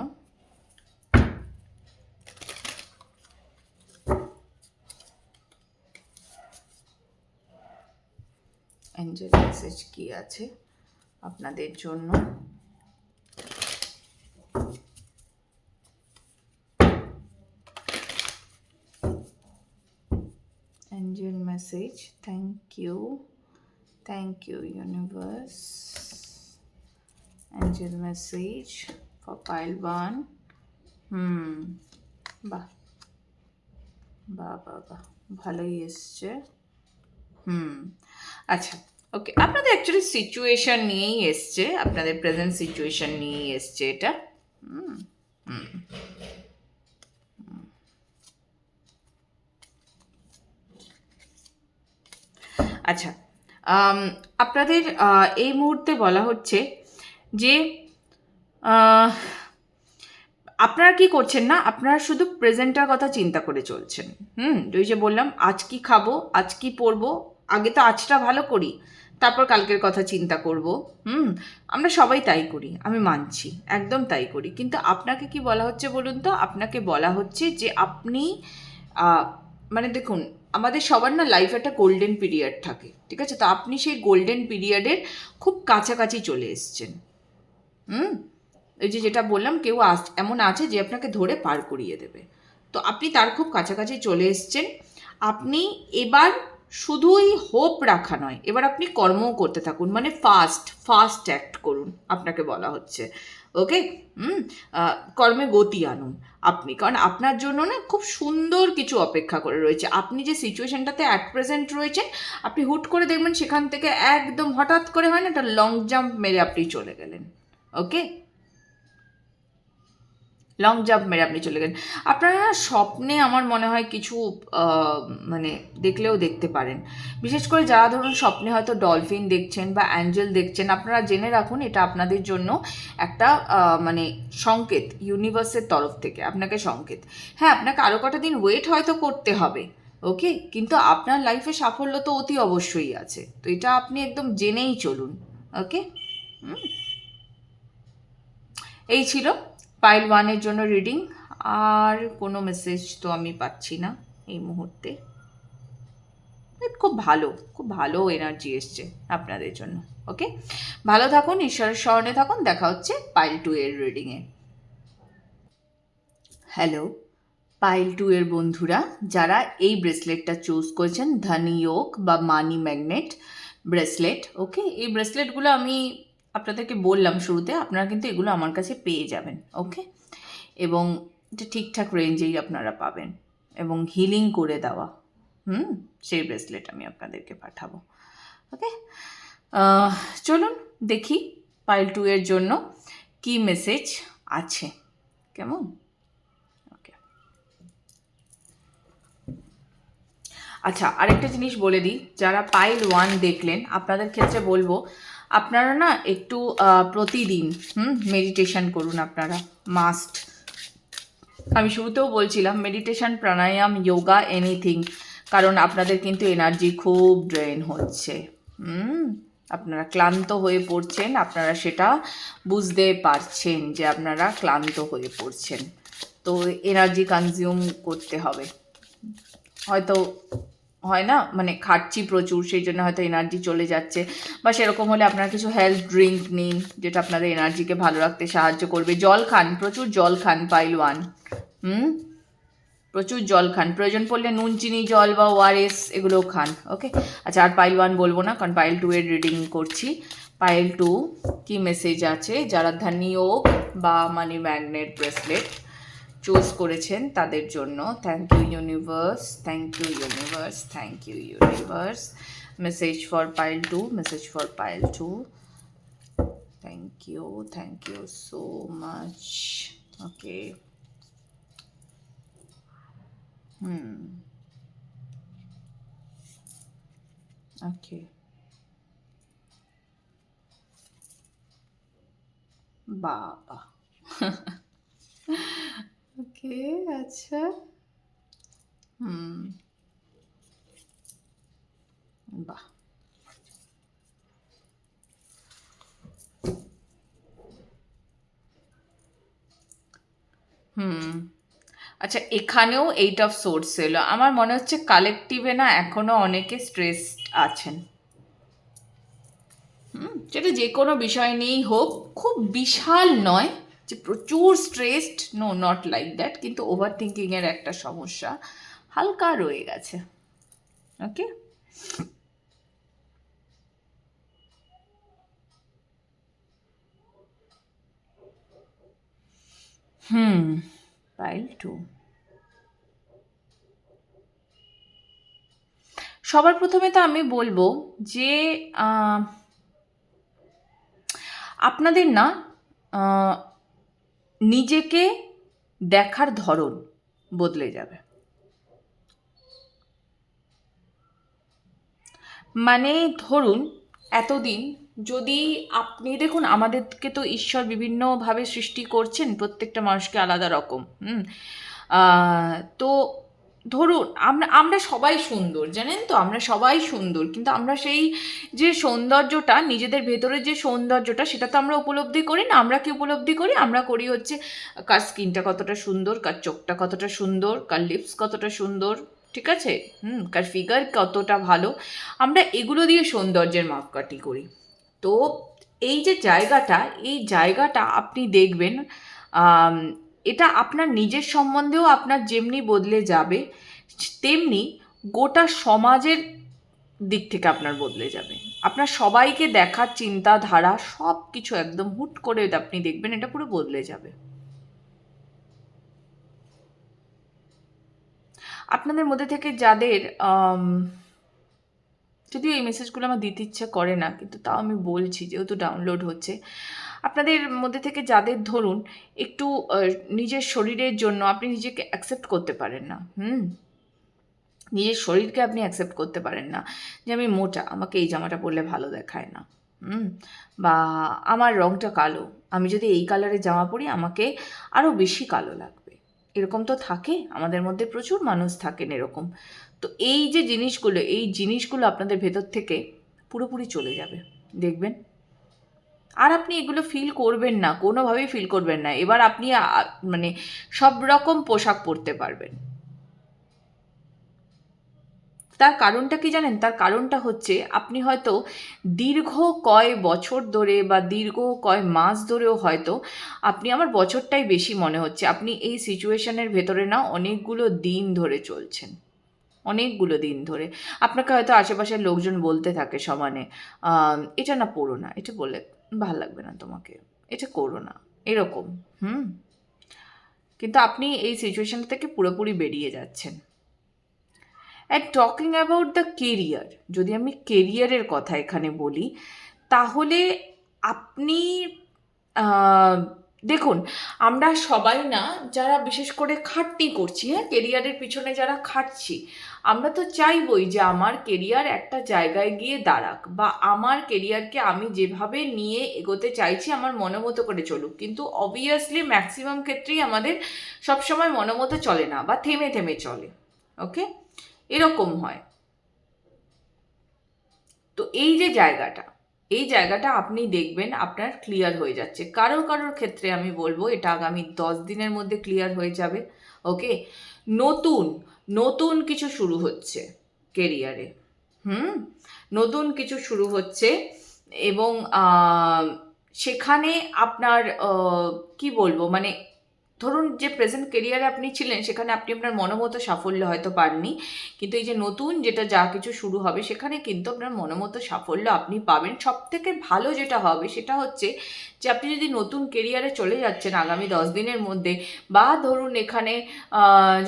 অ্যাঞ্জেল মেসেজ কি আছে আপনাদের জন্য। Angel message. Thank you universe. Angel message for pile 1. বাহ বাহ বাহ বাহ, ভালোই এসছে। আচ্ছা, ওকে, আপনাদের অ্যাকচুয়ালি সিচুয়েশন নিয়েই এসছে, আপনাদের প্রেজেন্ট সিচুয়েশন নিয়েই এসছে এটা। আচ্ছা, আপনাদের এই মুহূর্তে বলা হচ্ছে যে আপনারা কি করছেন না, আপনারা শুধু প্রেজেন্টের কথা চিন্তা করে চলছেন। ওই যে বললাম, আজ কি খাবো, আজ কি পরবো, আগে তো আজটা ভালো করি, তারপর কালকের কথা চিন্তা করব। আমরা সবাই তাই করি, আমি মানছি, একদম তাই করি। কিন্তু আপনাকে কি বলা হচ্ছে বলুন তো? আপনাকে বলা হচ্ছে যে আপনি মানে দেখুন, আমাদের সবার না লাইফ একটা গোল্ডেন পিরিয়ড থাকে, ঠিক আছে? তো আপনি সেই গোল্ডেন পিরিয়ডের খুব কাছাকাছি চলে এসছেন। এই যে যেটা বললাম, কেউ এমন আছে যে আপনাকে ধরে পার করিয়ে দেবে, তো আপনি তার খুব কাছাকাছি চলে এসছেন। আপনি এবার শুধুই হোপ রাখা নয়, এবার আপনি কর্মও করতে থাকুন, মানে ফাস্ট অ্যাক্ট করুন, আপনাকে বলা হচ্ছে। ওকে? কর্মে গতি আনুন আপনি, কারণ আপনার জন্য না খুব সুন্দর কিছু অপেক্ষা করে রয়েছে। আপনি যে সিচুয়েশনটাতে অ্যাট প্রেজেন্ট রয়েছেন, আপনি হুট করে দেখবেন সেখান থেকে একদম হঠাৎ করে হয় না, একটা লং জাম্প মেরে আপনি চলে গেলেন। ওকে? লং জাম্প মেরে আপনি চলে গেলেন। আপনারা স্বপ্নে আমার মনে হয় কিছু মানে দেখলেও দেখতে পারেন, বিশেষ করে যারা ধরুন স্বপ্নে হয়তো ডলফিন দেখছেন বা অ্যাঞ্জেল দেখছেন, আপনারা জেনে রাখুন এটা আপনাদের জন্য একটা মানে সংকেত, ইউনিভার্সের তরফ থেকে আপনাকে সংকেত। হ্যাঁ, আপনাকে আরও কটা দিন ওয়েট হয়তো করতে হবে, ওকে, কিন্তু আপনার লাইফে সাফল্য তো অতি অবশ্যই আছে, তো এটা আপনি একদম জেনেই চলুন। ওকে? এই ছিল পাইল 1-এর জন্য রিডিং। আর কোনো মেসেজ তো আমি পাচ্ছি না এই মুহূর্তে। খুব ভালো এনার্জি এসছে আপনাদের জন্য। ওকে, ভালো থাকুন, ঈশ্বরের স্মরণে থাকুন। দেখা হচ্ছে পাইল 2-এর রিডিংয়ে। হ্যালো পাইল 2-এর বন্ধুরা, যারা এই ব্রেসলেটটা চুজ করেছেন, ধনী যোগ বা মানি ম্যাগনেট ব্রেসলেট। ওকে, এই ব্রেসলেটগুলো আমি আপনাদেরকে বললাম শুরুতে, আপনারা কিন্তু এগুলো আমার কাছে পেয়ে যাবেন। ওকে, এবং এটা ঠিকঠাক রেঞ্জেই আপনারা পাবেন, এবং হিলিং করে দেওয়া সেই ব্রেসলেট আমি আপনাদেরকে পাঠাবো। ওকে, চলুন দেখি পাইল 2-এর জন্য কি মেসেজ আছে। কেমন? ওকে, আচ্ছা, আরেকটা জিনিস বলে দিই, যারা পাইল 1 দেখলেন, আপনাদের ক্ষেত্রে বলবো আপনারা না একটু প্রতিদিন মেডিটেশন করুন, আপনারা মাস্ট। আমি শুরুতেও বলছিলাম মেডিটেশন, প্রাণায়াম, যোগা, এনিথিং, কারণ আপনাদের কিন্তু এনার্জি খুব ড্রেন হচ্ছে। আপনারা ক্লান্ত হয়ে পড়ছেন, আপনারা সেটা বুঝতে পারছেন যে আপনারা ক্লান্ত হয়ে পড়ছেন, তো এনার্জি কনজিউম করতে হবে। হয়তো হয় না, মানে খাচ্ছি প্রচুর, সেই জন্য হয়তো এনার্জি চলে যাচ্ছে, বা সেরকম হলে আপনারা কিছু হেলথ ড্রিঙ্ক নিন, যেটা আপনাদের এনার্জিকে ভালো রাখতে সাহায্য করবে। জল খান, প্রচুর জল খান পাইল 1। প্রচুর জল খান, প্রয়োজন পড়লে নুন চিনি জল বা ওআরএস এগুলোও খান। ওকে, আচ্ছা, আর পাইল 1 বলবো না, কারণ পাইল 2-এর রিডিং করছি। পাইল 2 কি মেসেজ আছে, যারা ধনী যোগ বা মানি ম্যাগনেট ব্রেসলেট চুজ করেছেন তাদের জন্য। Thank you universe, thank you universe, thank you universe. Message for pile 2, message for pile 2। Thank you so much. Okay, okay, বাবা। ওকে, আচ্ছা। হুম, বাহ। হুম, আচ্ছা, এখানেও এইট অফ সোর্স এলো। আমার মনে হচ্ছে কালেকটিভে না এখনো অনেকে স্ট্রেসড আছেন। সেটা যে কোনো বিষয় নিয়েই হোক, খুব বিশাল নয় যে প্রচুর stressed, no, not like that, কিন্তু ওভার থিঙ্কিংয়ের একটা সমস্যা হালকা রয়ে গেছে। ওকে। Hmm, pile two. সবার প্রথমে তো আমি বলবো যে আহ, আপনাদের না আহ, নিজেকে দেখার ধরন বদলে যাবে। মানে ধরুন, এতদিন যদি আপনি দেখুন, আমাদেরকে তো ঈশ্বর বিভিন্নভাবে সৃষ্টি করছেন, প্রত্যেকটা মানুষকে আলাদা রকম। তো ধরুন, আমরা আমরা সবাই সুন্দর, জানেন তো, আমরা সবাই সুন্দর, কিন্তু আমরা সেই যে সৌন্দর্যটা, নিজেদের ভেতরে যে সৌন্দর্যটা, সেটা তো আমরা উপলব্ধি করি না। আমরা কি উপলব্ধি করি? আমরা করি হচ্ছে কার স্কিনটা কতটা সুন্দর, কার চোখটা কতটা সুন্দর, কার লিপস কতটা সুন্দর, ঠিক আছে, কার ফিগার কতটা ভালো, আমরা এগুলো দিয়ে সৌন্দর্যের মাপকাঠি করি। তো এই যে জায়গাটা, এই জায়গাটা আপনি দেখবেন, আম, এটা আপনার নিজের সম্বন্ধেও আপনার যেমনি বদলে যাবে, তেমনি গোটা সমাজের দিক থেকে আপনার বদলে যাবে। আপনার সবাইকে দেখার চিন্তাধারা সব কিছু একদম হুট করে আপনি দেখবেন এটা পুরো বদলে যাবে। আপনাদের মধ্যে থেকে যাদের যদিও এই মেসেজগুলো আমার দিতে ইচ্ছে করে না, কিন্তু তাও আমি বলছি যেহেতু ডাউনলোড হচ্ছে, আপনাদের মধ্যে থেকে যাদের ধরুন একটু নিজের শরীরের জন্য আপনি নিজেকে অ্যাকসেপ্ট করতে পারেন না, নিজের শরীরকে আপনি অ্যাকসেপ্ট করতে পারেন না, যে আমি মোটা, আমাকে এই জামাটা পরলে ভালো দেখায় না, বা আমার রঙটা কালো, আমি যদি এই কালারের জামা পরি আমাকে আরও বেশি কালো লাগবে। এরকম তো থাকে, আমাদের মধ্যে প্রচুর মানুষ থাকেন এরকম। তো এই যে জিনিসগুলো, এই জিনিসগুলো আপনাদের ভেতর থেকে পুরোপুরি চলে যাবে, দেখবেন। আর আপনি এগুলো ফিল করবেন না, কোনোভাবেই ফিল করবেন না। এবার আপনি মানে সব রকম পোশাক পরতে পারবেন। তার কারণটা কি জানেন? তার কারণটা হচ্ছে আপনি হয়তো দীর্ঘ কয় বছর ধরে বা দীর্ঘ কয় মাস ধরেও হয়তো আপনি, আমার বছরটাই বেশি মনে হচ্ছে, আপনি এই সিচুয়েশনের ভেতরে না অনেকগুলো দিন ধরে চলছেন, অনেকগুলো দিন ধরে। আপনাকে হয়তো আশেপাশের লোকজন বলতে থাকে সমানে, এটা না পড়ো না, এটা বলে ভাল লাগবে না তোমাকে, এটা করো না, এরকম। কিন্তু আপনি এই সিচুয়েশনটা থেকে পুরোপুরি বেরিয়ে যাচ্ছেন। And talking about the career, যদি আমি কেরিয়ারের কথা এখানে বলি, তাহলে আপনি দেখুন, আমরা সবাই না, যারা বিশেষ করে খাটনি করছি, কেরিয়ারের পিছনে যারা খাটছি, আমরা তো চাইবই যে আমার কেরিয়ার একটা জায়গায় গিয়ে দাঁড়াক, বা আমার কেরিয়ারকে আমি যেভাবে নিয়ে এগোতে চাইছি আমার মনোমতো করে চলুক। কিন্তু অবভিয়াসলি ম্যাক্সিমাম ক্ষেত্রেই আমাদের সবসময় মনোমতো চলে না, বা থেমে থেমে চলে। ওকে, এরকম হয়। তো এই যে জায়গাটা, এই জায়গাটা আপনি দেখবেন আপনার ক্লিয়ার হয়ে যাচ্ছে। কারোর কারোর ক্ষেত্রে আমি বলবো এটা আগামী 10 দিনের মধ্যে ক্লিয়ার হয়ে যাবে। ওকে, নতুন নতুন কিছু শুরু হচ্ছে কেরিয়ারে। নতুন কিছু শুরু হচ্ছে, এবং সেখানে আপনার কি বলবো, মানে ধরুন যে প্রেজেন্ট কেরিয়ারে আপনি ছিলেন সেখানে আপনি আপনার মনোমতো সাফল্য হয়তো পাননি, কিন্তু এই যে নতুন যেটা যা কিছু শুরু হবে সেখানে কিন্তু আপনার মনোমতো সাফল্য আপনি পাবেন। সব থেকে ভালো যেটা হবে সেটা হচ্ছে যে আপনি যদি নতুন কেরিয়ারে চলে যাচ্ছেন আগামী 10 দিনের মধ্যে, বা ধরুন এখানে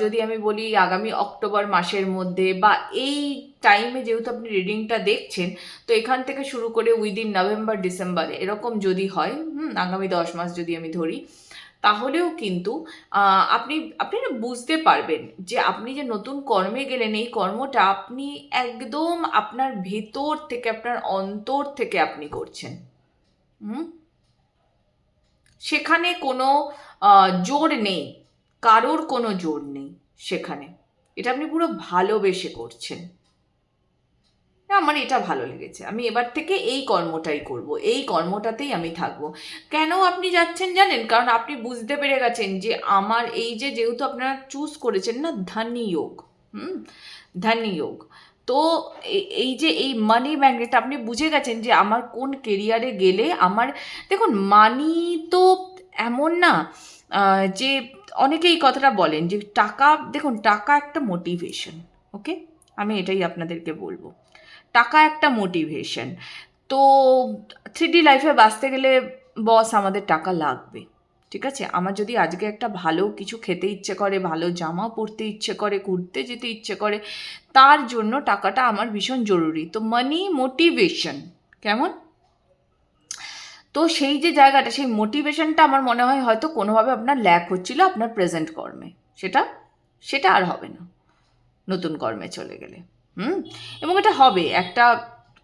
যদি আমি বলি আগামী অক্টোবর মাসের মধ্যে, বা এই টাইমে যেহেতু আপনি রিডিংটা দেখছেন, তো এখান থেকে শুরু করে উইদিন নভেম্বর ডিসেম্বর এরকম যদি হয়, আগামী 10 মাস যদি আমি ধরি, তাহলেও কিন্তু আপনি আপনি না বুঝতে পারবেন যে আপনি যে নতুন কর্মে গেলেন, এই কর্মটা আপনি একদম আপনার ভেতর থেকে, আপনার অন্তর থেকে আপনি করছেন। হুম, সেখানে কোনো জোর নেই, কারোর কোনো জোর নেই সেখানে। এটা আপনি পুরো ভালোবেসে করছেন। আমার এটা ভালো লেগেছে, আমি এবার থেকে এই কর্মটাই করব, এই কর্মটাতেই আমি থাকবো। কেন আপনি যাচ্ছেন জানেন? কারণ আপনি বুঝতে পেরে গেছেন যে আমার এই যে, যেহেতু আপনারা চুজ করেছেন না ধনী যোগ, ধনী যোগ, তো এই যে এই মানি ম্যাগনেট, আপনি বুঝে গেছেন যে আমার কোন কেরিয়ারে গেলে আমার, দেখুন মানি তো এমন না যে, অনেকে এই কথাটা বলেন যে টাকা, দেখুন টাকা একটা মোটিভেশন। ওকে, আমি এটাই আপনাদেরকে বলবো, টাকা একটা মোটিভেশন। তো 3D লাইফে বাঁচতে গেলে বস আমাদের টাকা লাগবে, ঠিক আছে? আমার যদি আজকে একটা ভালো কিছু খেতে ইচ্ছে করে, ভালো জামা পরতে ইচ্ছে করে, ঘুরতে যেতে ইচ্ছে করে, তার জন্য টাকাটা আমার ভীষণ জরুরি। তো মানি মোটিভেশন, কেমন? তো সেই যে জায়গাটা, সেই মোটিভেশনটা আমার মনে হয় হয়তো কোনোভাবে আপনার ল্যাক হচ্ছিল আপনার প্রেজেন্ট কর্মে, সেটা সেটা আর হবে না নতুন কর্মে চলে গেলে। এবং এটা হবে, একটা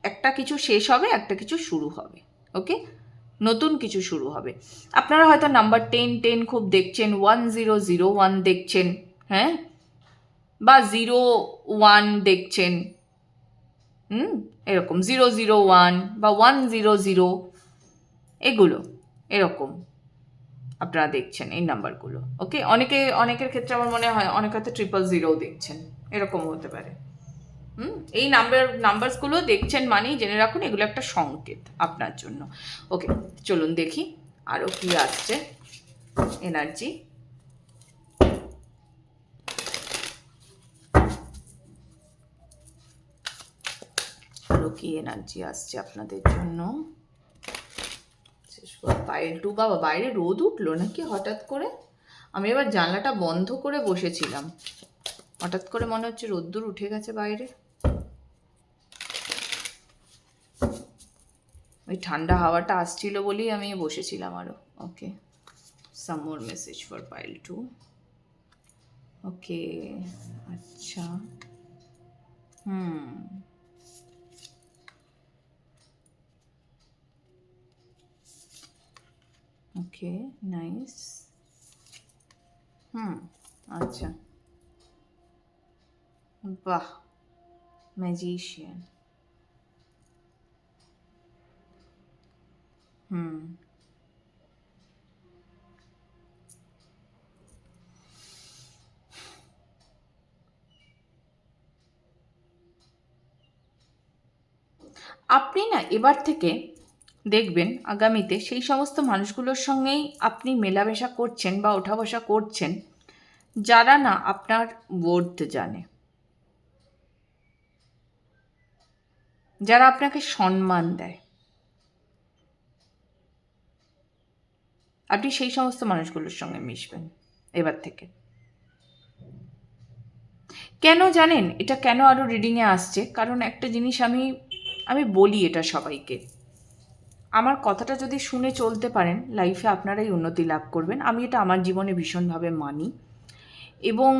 একটা কিছু শেষ হবে, একটা কিছু শুরু হবে। ওকে, নতুন কিছু শুরু হবে। আপনারা হয়তো নাম্বার 10 খুব দেখছেন, 1001 দেখছেন, হ্যাঁ, বা 01 দেখছেন, এরকম 001 বা 100, এগুলো এরকম আপনারা দেখছেন এই নাম্বারগুলো। ওকে, অনেকের ক্ষেত্রে আমার মনে হয় অনেকে হয়তো 000 দেখছেন, এরকম হতে পারে। এই নাম্বারসগুলো দেখছেন মানেই জেনে রাখুন এগুলো একটা সংকেত আপনার জন্য। ওকে, চলুন দেখি আরও কি আসছে এনার্জি। আরও কি এনার্জি আসছে আপনাদের জন্য। পায়েল টু, বাবা বাইরে রোদ উঠলো নাকি হঠাৎ করে? আমি এবার জানলাটা বন্ধ করে বসেছিলাম, হঠাৎ করে মনে হচ্ছে রোদ্দুর উঠে গেছে বাইরে। ওই ঠান্ডা হাওয়াটা আসছিল বলেই আমি বসেছিলাম আরও। Okay, some more message for pile two. Okay, আচ্ছা, ওকে, নাইস। আচ্ছা, বাহ, ম্যাজিশিয়ান। আপনি না এবার থেকে দেখবেন আগামীতে সেই সমস্ত মানুষগুলোর সঙ্গেই আপনি মেলামেশা করছেন বা ওঠা বসা করছেন যারা না আপনার ওয়ার্থ জানে, যারা আপনাকে সম্মান দেয়। আপনি সেই সমস্ত মানুষগুলোর সঙ্গে মিশবেন এবার থেকে। কেন জানেন এটা কেন আরও রিডিংয়ে আসছে? কারণ একটা জিনিস আমি বলি এটা সবাইকে, আমার কথাটা যদি শুনে চলতে পারেন লাইফে আপনারাই উন্নতি লাভ করবেন। আমি এটা আমার জীবনে ভীষণভাবে মানি এবং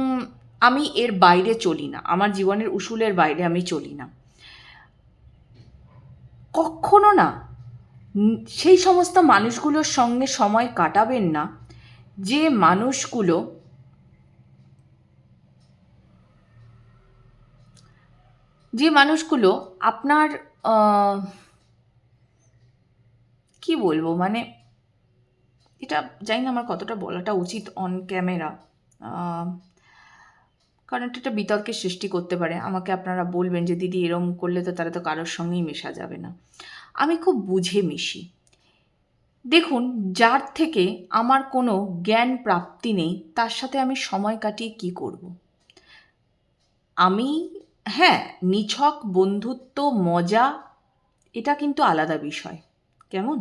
আমি এর বাইরে চলি না, আমার জীবনের উসুলের বাইরে আমি চলি না কখনো না। সেই সমস্ত মানুষগুলোর সঙ্গে সময় কাটাবেন না যে মানুষগুলো আপনার কি বলবো, মানে এটা জানি না আমার কতটা বলাটা উচিত অন ক্যামেরা, কারণ এটা একটা বিতর্কের সৃষ্টি করতে পারে। আমাকে আপনারা বলবেন যে দিদি এরম করলে তো তারা তো কারোর সঙ্গেই মেশা যাবে না। আমি খুব বুঝে মিশি। দেখুন, যার থেকে আমার কোনো জ্ঞান প্রাপ্তি নেই তার সাথে আমি সময় কাটিয়ে কী করব? আমি, হ্যাঁ, নিছক বন্ধুত্ব মজা এটা কিন্তু আলাদা বিষয়। কেমন?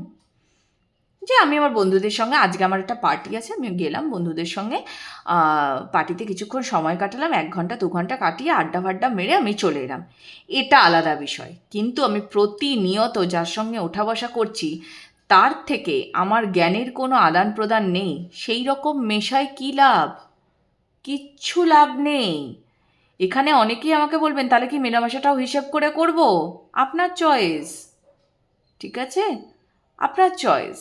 যে আমি আমার বন্ধুদের সঙ্গে, আজকে আমার একটা পার্টি আছে, আমি গেলাম বন্ধুদের সঙ্গে, পার্টিতে কিছুক্ষণ সময় কাটালাম, 1 ঘন্টা 2 ঘন্টা কাটিয়ে আড্ডা ফাড্ডা মেরে আমি চলে এলাম, এটা আলাদা বিষয়। কিন্তু আমি প্রতিনিয়ত যার সঙ্গে ওঠা বসা করছি তার থেকে আমার জ্ঞানের কোনো আদান প্রদান নেই, সেই রকম মেশায় কী লাভ? কিচ্ছু লাভ নেই। এখানে অনেকেই আমাকে বলবেন, তাহলে কি মেলামেশাটাও হিসেব করে করব? আপনার চয়েস, ঠিক আছে? আপনার চয়েস।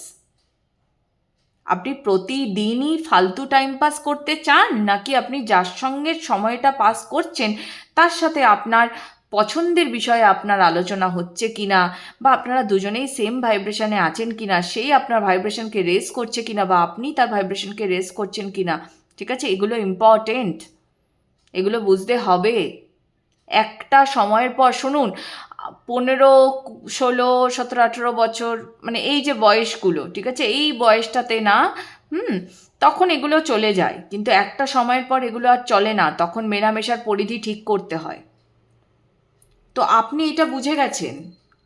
আপনি প্রতিদিনই ফালতু টাইম পাস করতে চান, নাকি আপনি যার সঙ্গে সময়টা পাস করছেন তার সাথে আপনার পছন্দের বিষয়ে আপনার আলোচনা হচ্ছে কিনা, বা আপনারা দুজনেই সেম ভাইব্রেশনে আছেন কিনা, সেই আপনার ভাইব্রেশনকে রেজ করছে কিনা, বা আপনি তার ভাইব্রেশনকে রেজ করছেন কিনা, ঠিক আছে? এগুলো ইম্পর্টেন্ট, এগুলো বুঝতে হবে। একটা সময়ের পর শুনুন, 15, 16, 17, 18 বছর, মানে এই যে বয়সগুলো, ঠিক আছে, এই বয়সটাতে না, তখন এগুলো চলে যায়, কিন্তু একটা সময়ের পর এগুলো আর চলে না, তখন মেলামেশার পরিধি ঠিক করতে হয়। তো আপনি এটা বুঝে গেছেন,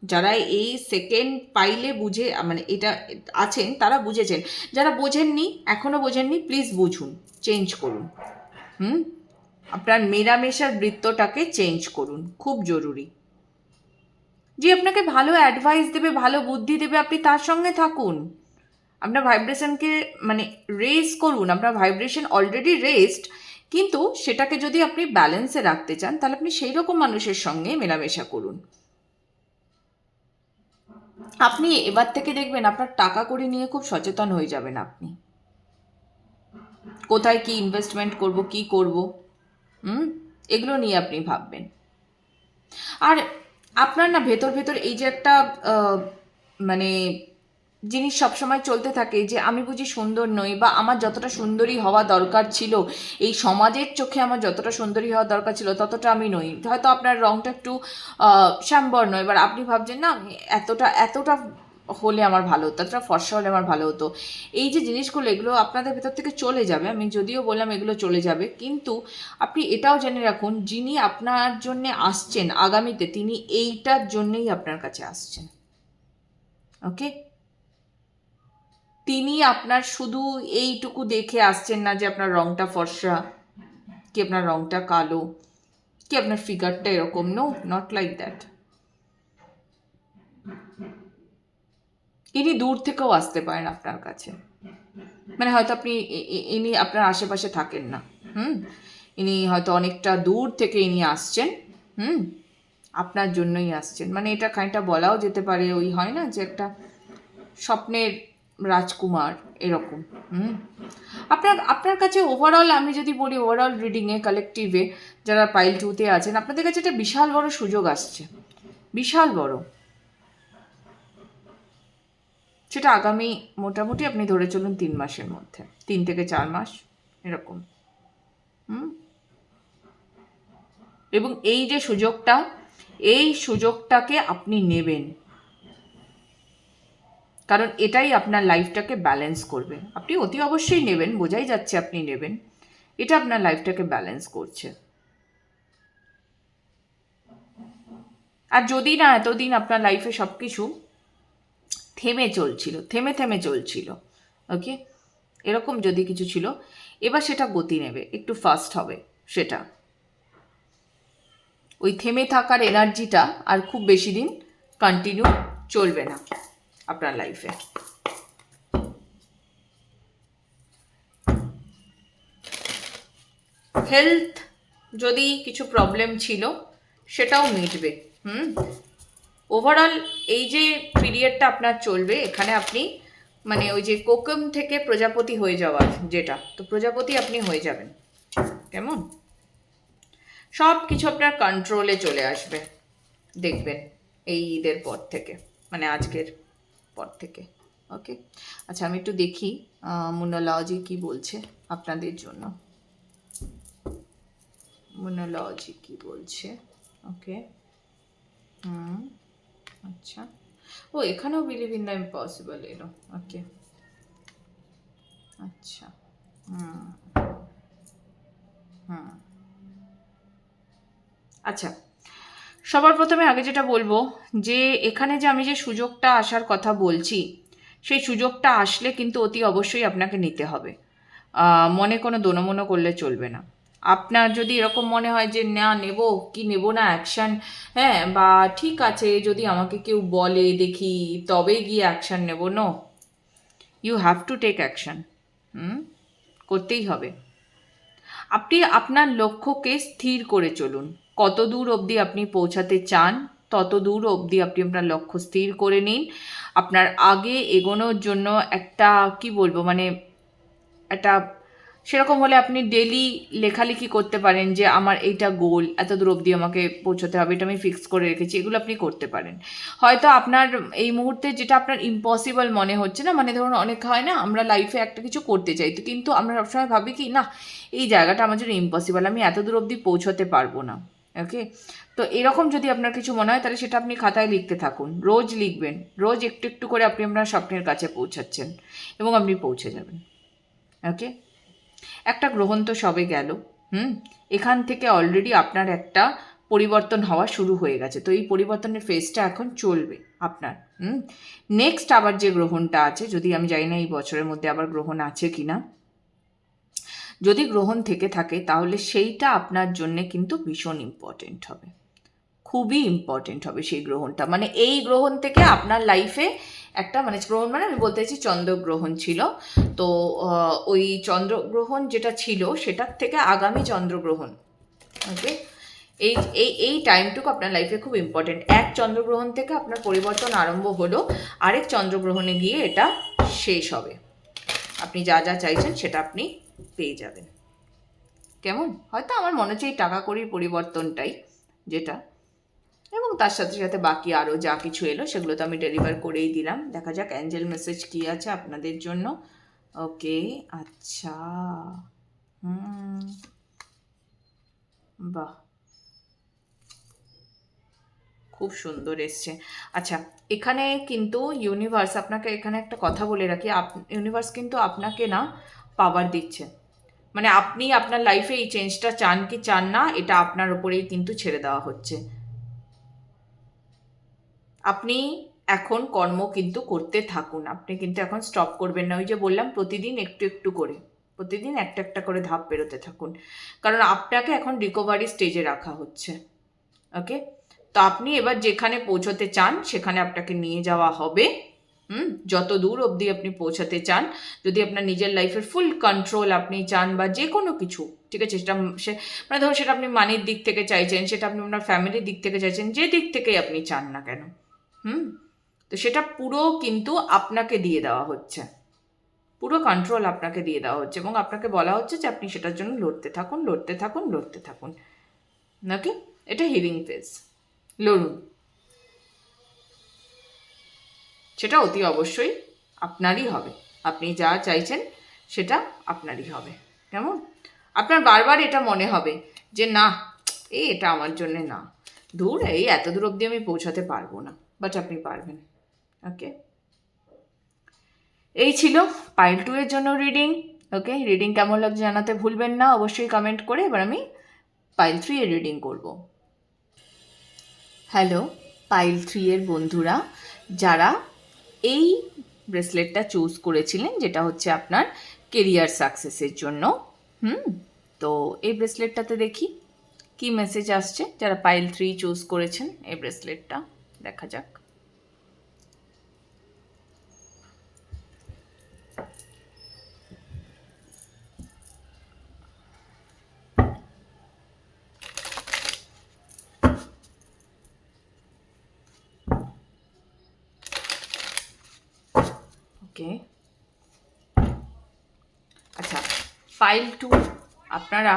যারা এই সেকেন্ড পাইলে বুঝে, মানে এটা আছেন, তারা বুঝেছেন। যারা বোঝেননি, এখনও বোঝেননি, প্লিজ বুঝুন, চেঞ্জ করুন। আপনার মেলামেশার বৃত্তটাকে চেঞ্জ করুন, খুব জরুরি। যে আপনাকে ভালো অ্যাডভাইস দেবে, ভালো বুদ্ধি দেবে, আপনি তার সঙ্গে থাকুন। আপনার ভাইব্রেশনকে মানে রেজ করুন। আপনার ভাইব্রেশন অলরেডি রেজড, কিন্তু সেটাকে যদি আপনি ব্যালেন্সে রাখতে চান, তাহলে আপনি সেই রকম মানুষের সঙ্গে মেলামেশা করুন। আপনি এবার থেকে দেখবেন আপনার টাকা কড়ি নিয়ে খুব সচেতন হয়ে যাবেন। আপনি কোথায় কি ইনভেস্টমেন্ট করব, কি করব, এগুলো নিয়ে আপনি ভাববেন। আর আপনার না ভেতর ভেতর এই যে একটা মানে জিনিস সবসময় চলতে থাকে, যে আমি বুঝি সুন্দর নই, বা আমার যতটা সুন্দরী হওয়া দরকার ছিল, এই সমাজের চোখে আমার যতটা সুন্দরী হওয়া দরকার ছিল ততটা আমি নই। হয়তো আপনার রঙটা একটু শ্যামবর্ণ, এবার আপনি ভাবছেন না এতটা এতটা হলে আমার ভালো হতো, এতটা ফর্সা হলে আমার ভালো হতো। এই যে জিনিসগুলো, এগুলো আপনাদের ভেতর থেকে চলে যাবে। আমি যদিও বললাম এগুলো চলে যাবে, কিন্তু আপনি এটাও জেনে রাখুন, যিনি আপনার জন্যে আসছেন আগামীতে, তিনি এইটার জন্যেই আপনার কাছে আসছেন। ওকে? তিনি আপনার শুধু এইটুকু দেখে আসছেন না যে আপনার রংটা ফর্সা, কি আপনার রংটা কালো, কি আপনার ফিগারটা এরকম। No, not like that. ইনি দূর থেকেও আসতে পারেন আপনার কাছে, মানে হয়তো আপনি ইনি আপনার আশেপাশে থাকেন না, ইনি হয়তো অনেকটা দূর থেকে ইনি আসছেন, আপনার জন্যই আসছেন। মানে এটা খানিকটা বলাও যেতে পারে, ওই হয় না যে একটা স্বপ্নের রাজকুমার, এরকম। আপনার আপনার কাছে ওভারঅল, আমি যদি বলি ওভারঅল রিডিংয়ে, কালেকটিভে যারা পাইল 2-তে আছেন, আপনাদের কাছে একটা বিশাল বড় সুযোগ আসছে, বিশাল বড়। সেটা আগামী মোটামুটি আপনি ধরে চলুন 3 মাসের মধ্যে, 3 থেকে 4 মাস এরকম। এবং এই যে সুযোগটা, এই সুযোগটাকে আপনি নেবেন, কারণ এটাই আপনার লাইফটাকে ব্যালেন্স করবে। আপনি অতি অবশ্যই নেবেন, বোঝাই যাচ্ছে আপনি নেবেন, এটা আপনার লাইফটাকে ব্যালেন্স করছে। আর যদি না এতদিন আপনার লাইফে সব কিছু থেমে চলছিল, থেমে থেমে চলছিল, ওকে, এরকম যদি কিছু ছিল, এবার সেটা গতি নেবে, একটু ফাস্ট হবে সেটা। ওই থেমে থাকার এনার্জিটা আর খুব বেশি দিন কন্টিনিউ চলবে না আপনার লাইফে। হেলথ যদি কিছু প্রবলেম ছিল, সেটাও মিটবে। ওভারঅল এই যে পিরিয়ডটা আপনার চলবে, এখানে আপনি মানে ওই যে কোকম থেকে প্রজাপতি হয়ে যাওয়ার যেটা, তো প্রজাপতি আপনি হয়ে যাবেন। কেমন? সব কিছু আপনার কন্ট্রোলে চলে আসবে, দেখবেন এই ঈদের পর থেকে, মানে আজকের পর থেকে। ওকে, আচ্ছা আমি একটু দেখি মুনোলজি কি বলছে আপনাদের জন্য। মুনোলজি কি বলছে? ওকে, আচ্ছা, ও এখানেও বিলিভ ইন দ্য ইম্পসিবল এলো। ওকে, আচ্ছা, আচ্ছা, সবার প্রথমে আগে যেটা বলবো, যে এখানে যে আমি যে সুযোগটা আসার কথা বলছি, সেই সুযোগটা আসলে কিন্তু অতি অবশ্যই আপনাকে নিতে হবে। মনে কোনো দোনোমনো করলে চলবে না। আপনার যদি এরকম মনে হয় যে না নেব কি নেব না অ্যাকশান, হ্যাঁ, বা ঠিক আছে যদি আমাকে কেউ বলে দেখি তবে গিয়ে অ্যাকশান নেব, no, you have to take action. করতেই হবে। আপনি আপনার লক্ষ্যকে স্থির করে চলুন, কত দূর অবধি আপনি পৌঁছাতে চান তত দূর অবধি আপনি আপনার লক্ষ্য স্থির করে নিন। আপনার আগে এগোনোর জন্য একটা কি বলবো মানে একটা সেরকম হলে আপনি ডেলি লেখালেখি করতে পারেন যে আমার এইটা গোল, এত দূর অবধি আমাকে পৌঁছতে হবে, এটা আমি ফিক্স করে রেখেছি, এগুলো আপনি করতে পারেন। হয়তো আপনার এই মুহূর্তে যেটা আপনার ইম্পসিবল মনে হচ্ছে না, মানে ধরুন অনেক হয় না আমরা লাইফে একটা কিছু করতে চাই তো কিন্তু আমরা সবসময় ভাবি কি না এই জায়গাটা আমার জন্য ইম্পসিবল, আমি এত দূর অবধি পৌঁছতে পারবো না। ওকে, তো এরকম যদি আপনার কিছু মনে হয় তাহলে সেটা আপনি খাতায় লিখতে থাকুন, রোজ লিখবেন, রোজ একটু একটু করে আপনি আপনার স্বপ্নের কাছে পৌঁছাচ্ছেন এবং আপনি পৌঁছে যাবেন। ওকে, একটা গ্রহণ তো সবে গেল, এখান থেকে অলরেডি আপনার একটা পরিবর্তন হওয়া শুরু হয়ে গেছে, তো এই পরিবর্তনের ফেজটা এখন চলবে আপনার। নেক্সট আবার যে গ্রহণটা আছে, যদি আমি জানি না এই বছরের মধ্যে আবার গ্রহণ আছে কিনা, যদি গ্রহণ থেকে থাকে তাহলে সেইটা আপনার জন্য কিন্তু ভীষণ ইম্পর্টেন্ট হবে, খুবই ইম্পর্টেন্ট হবে সেই গ্রহণটা। মানে এই গ্রহণ থেকে আপনার লাইফে একটা মানে গ্রহণ মানে আমি বলতে চাইছি চন্দ্রগ্রহণ ছিল, তো ওই চন্দ্রগ্রহণ যেটা ছিল সেটার থেকে আগামী চন্দ্রগ্রহণ, ওকে, এই এই এই টাইমটুকু আপনার লাইফে খুব ইম্পর্টেন্ট। এক চন্দ্রগ্রহণ থেকে আপনার পরিবর্তন আরম্ভ হলো, আরেক চন্দ্রগ্রহণে গিয়ে এটা শেষ হবে, আপনি যা যা চাইছেন সেটা আপনি পেয়ে যাবেন। কেমন? হয়তো আমার মনে হচ্ছে এই টাকা কড়ির পরিবর্তনটাই যেটা, এবং তার সাথে সাথে বাকি আরও যা কিছু এলো সেগুলো তো আমি ডেলিভার করেই দিলাম। দেখা যাক অ্যাঞ্জেল মেসেজ কী আছে আপনাদের জন্য। ওকে, আচ্ছা, বাহ, খুব সুন্দর এসছে। আচ্ছা, এখানে কিন্তু ইউনিভার্স আপনাকে, এখানে একটা কথা বলে রাখি, ইউনিভার্স কিন্তু আপনাকে না পাওয়ার দিচ্ছে, মানে আপনি আপনার লাইফে এই চেঞ্জটা চান কি চান না এটা আপনার উপরেই কিন্তু ছেড়ে দেওয়া হচ্ছে। আপনি এখন কর্ম কিন্তু করতে থাকুন, আপনি কিন্তু এখন স্টপ করবেন না। ওই যে বললাম প্রতিদিন একটু একটু করে, প্রতিদিন একটা একটা করে ধাপ পেরোতে থাকুন, কারণ আপনাকে এখন রিকভারি স্টেজে রাখা হচ্ছে। ওকে, তো আপনি এবার যেখানে পৌঁছতে চান সেখানে আপনাকে নিয়ে যাওয়া হবে। যত দূর অবধি আপনি পৌঁছাতে চান, যদি আপনার নিজের লাইফের ফুল কন্ট্রোল আপনি চান বা যে কোনো কিছু, ঠিক আছে, সেটা সে মানে ধরুন সেটা আপনি মানির দিক থেকে চাইছেন, সেটা আপনি আপনার ফ্যামিলির দিক থেকে চাইছেন, যে দিক থেকেই আপনি চান না কেন, তো সেটা পুরো কিন্তু আপনাকে দিয়ে দেওয়া হচ্ছে, পুরো কন্ট্রোল আপনাকে দিয়ে দেওয়া হচ্ছে এবং আপনাকে বলা হচ্ছে যে আপনি সেটার জন্য লড়তে থাকুন, লড়তে থাকুন, লড়তে থাকুন। নাকি এটা হিলিং ফেজ, লড়ুন, সেটা অতি অবশ্যই আপনারই হবে, আপনি যা চাইছেন সেটা আপনারই হবে। কেমন? আপনার বারবার এটা মনে হবে যে না এটা আমার জন্যে না, দূর এই এত দূর অবধি আমি পৌঁছাতে পারবো না, বাট আপনি পারবেন। ওকে, এই ছিল পাইল 2 এর জন্য রিডিং। ওকে, রিডিং কেমন লাগছে জানাতে ভুলবেন না অবশ্যই কমেন্ট করে। এবার আমি পাইল 3 এর রিডিং করব। হ্যালো পাইল 3 এর বন্ধুরা, যারা এই ব্রেসলেটটা চুজ করেছিলেন যেটা হচ্ছে আপনার কেরিয়ার সাকসেসের জন্য, তো এই ব্রেসলেটটাতে দেখি কি মেসেজ আসছে। যারা পাইল 3 চুজ করেছেন এই ব্রেসলেটটা, দেখা যাক। ওকে, আচ্ছা, পাইল 2 আপনারা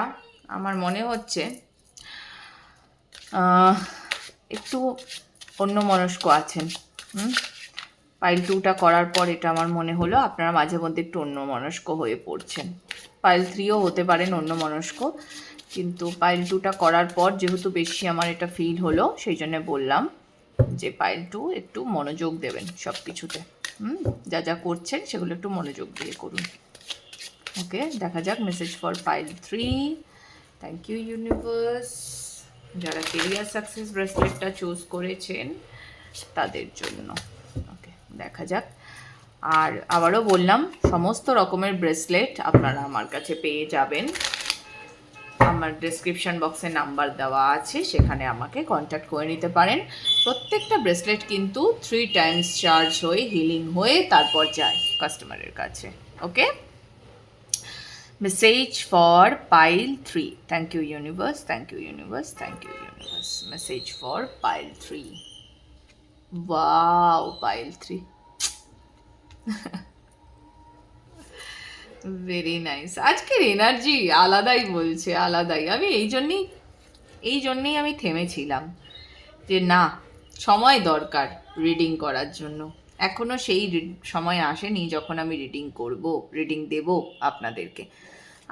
আমার মনে হচ্ছে একটু অন্যমনস্ক আছেন। পাইল 2টা করার পর এটা আমার মনে হলো আপনারা মাঝে মধ্যে একটু অন্যমনস্ক হয়ে পড়ছেন। পাইল 3ও হতে পারেন অন্যমনস্ক, কিন্তু পাইল 2টা করার পর যেহেতু বেশি আমার এটা ফিল হলো সেই জন্য বললাম যে পাইল 2 একটু মনোযোগ দেবেন সব কিছুতে, যা যা করছেন সেগুলো একটু মনোযোগ দিয়ে করুন। ওকে, দেখা যাক message for pile 3। Thank you universe. যারা কেরিয়ার সাকসেস ব্রেসলেটটা চুজ করেছেন তাদের জন্য। ওকে, দেখা যাক। আর আবারও বললাম সমস্ত রকমের ব্রেসলেট আপনারা আমার কাছে পেয়ে যাবেন, আমার ডেসক্রিপশন বক্সে নাম্বার দেওয়া আছে, সেখানে আমাকে কন্ট্যাক্ট করে নিতে পারেন। প্রত্যেকটা ব্রেসলেট কিন্তু 3 টাইমস চার্জ হয়ে হিলিং হয়ে তারপর যায় কাস্টমারের কাছে। Okay, message for pile 3। Thank you universe, thank you universe, thank you universe. Message for pile 3। Wow, pile 3 very nice. আজকের এনার্জি আলাদাই বলছে, আলাদাই। আমি এই জন্যেই আমি থেমেছিলাম যে না, সময় দরকার রিডিং করার জন্য। এখনও সেই সময় আসেনি যখন আমি রিডিং দেব আপনাদেরকে।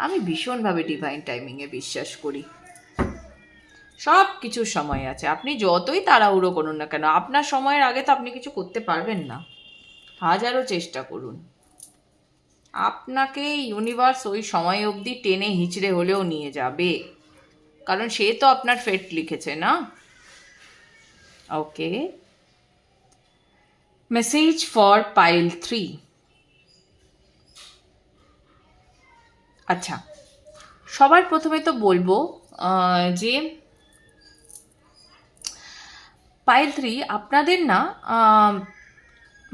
আমি ভীষণভাবে ডিভাইন টাইমিংয়ে বিশ্বাস করি। সব কিছুর সময় আছে, আপনি যতই তাড়াহুড়ো করুন না কেন, আপনার সময়ের আগে তো আপনি কিছু করতে পারবেন না, হাজারো চেষ্টা করুন। আপনাকে ইউনিভার্স ওই সময় অবধি টেনে হিঁচড়ে হলেও নিয়ে যাবে, কারণ সে তো আপনার ফেট লিখেছে না। ওকে, মেসেজ ফর পাইল 3। আচ্ছা, সবার প্রথমে তো বলবো যে পাইল 3 আপনাদের না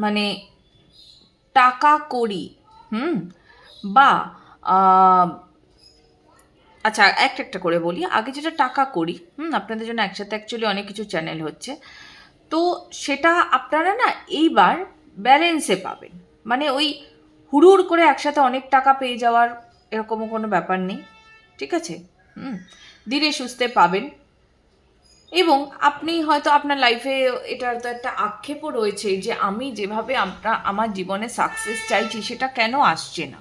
মানে টাকা কড়ি বা আচ্ছা, একটা করে বলি। আগে যেটা টাকা করি, আপনাদের জন্য একসাথে অ্যাকচুয়ালি অনেক কিছু চ্যানেল হচ্ছে, তো সেটা আপনারা না এইবার ব্যালেন্সে পাবেন। মানে ওই হুড়ুড় করে একসাথে অনেক টাকা পেয়ে যাওয়ার এরকমও কোনো ব্যাপার নেই, ঠিক আছে? ধীরে সুস্থে পাবেন। এবং আপনি হয়তো আপনার লাইফে এটার তো একটা আক্ষেপও রয়েছে যে আমি যেভাবে আমার জীবনে সাকসেস চাইছি সেটা কেন আসছে না।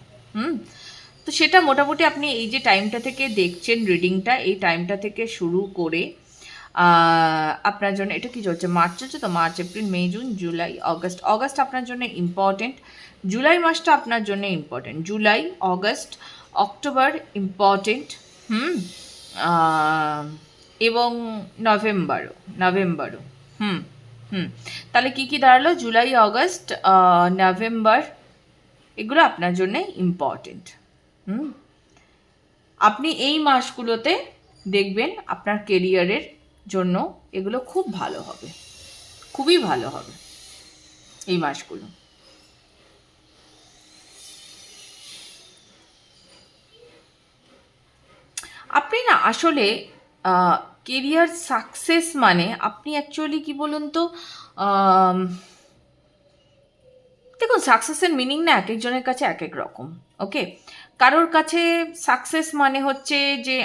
তো সেটা মোটামুটি আপনি এই যে টাইমটা থেকে দেখছেন রিডিংটা, এই টাইমটা থেকে শুরু করে আপনার জন্য এটা কি চলছে, মার্চ চলছে তো, মার্চ, এপ্রিল, মে, জুন, জুলাই, অগস্ট আপনার জন্য ইম্পর্টেন্ট। জুলাই মাসটা আপনার জন্য important. July, August, October important. এবং নভেম্বরও। তাহলে কি দাঁড়ালো? জুলাই, অগস্ট, নভেম্বর, এগুলো আপনার জন্য ইম্পর্টেন্ট। আপনি এই মাসগুলোতে দেখবেন আপনার কেরিয়ারের জন্য এগুলো খুব ভালো হবে, খুবই ভালো হবে এই মাসগুলো। আপনি না আসলে কেরিয়ার সাকসেস মানে আপনি অ্যাকচুয়ালি কি বলুন তো, দেখুন সাকসেসের মিনিং না এক একজনের কাছে এক এক রকম। ওকে, কারোর কাছে সাকসেস মানে হচ্ছে যে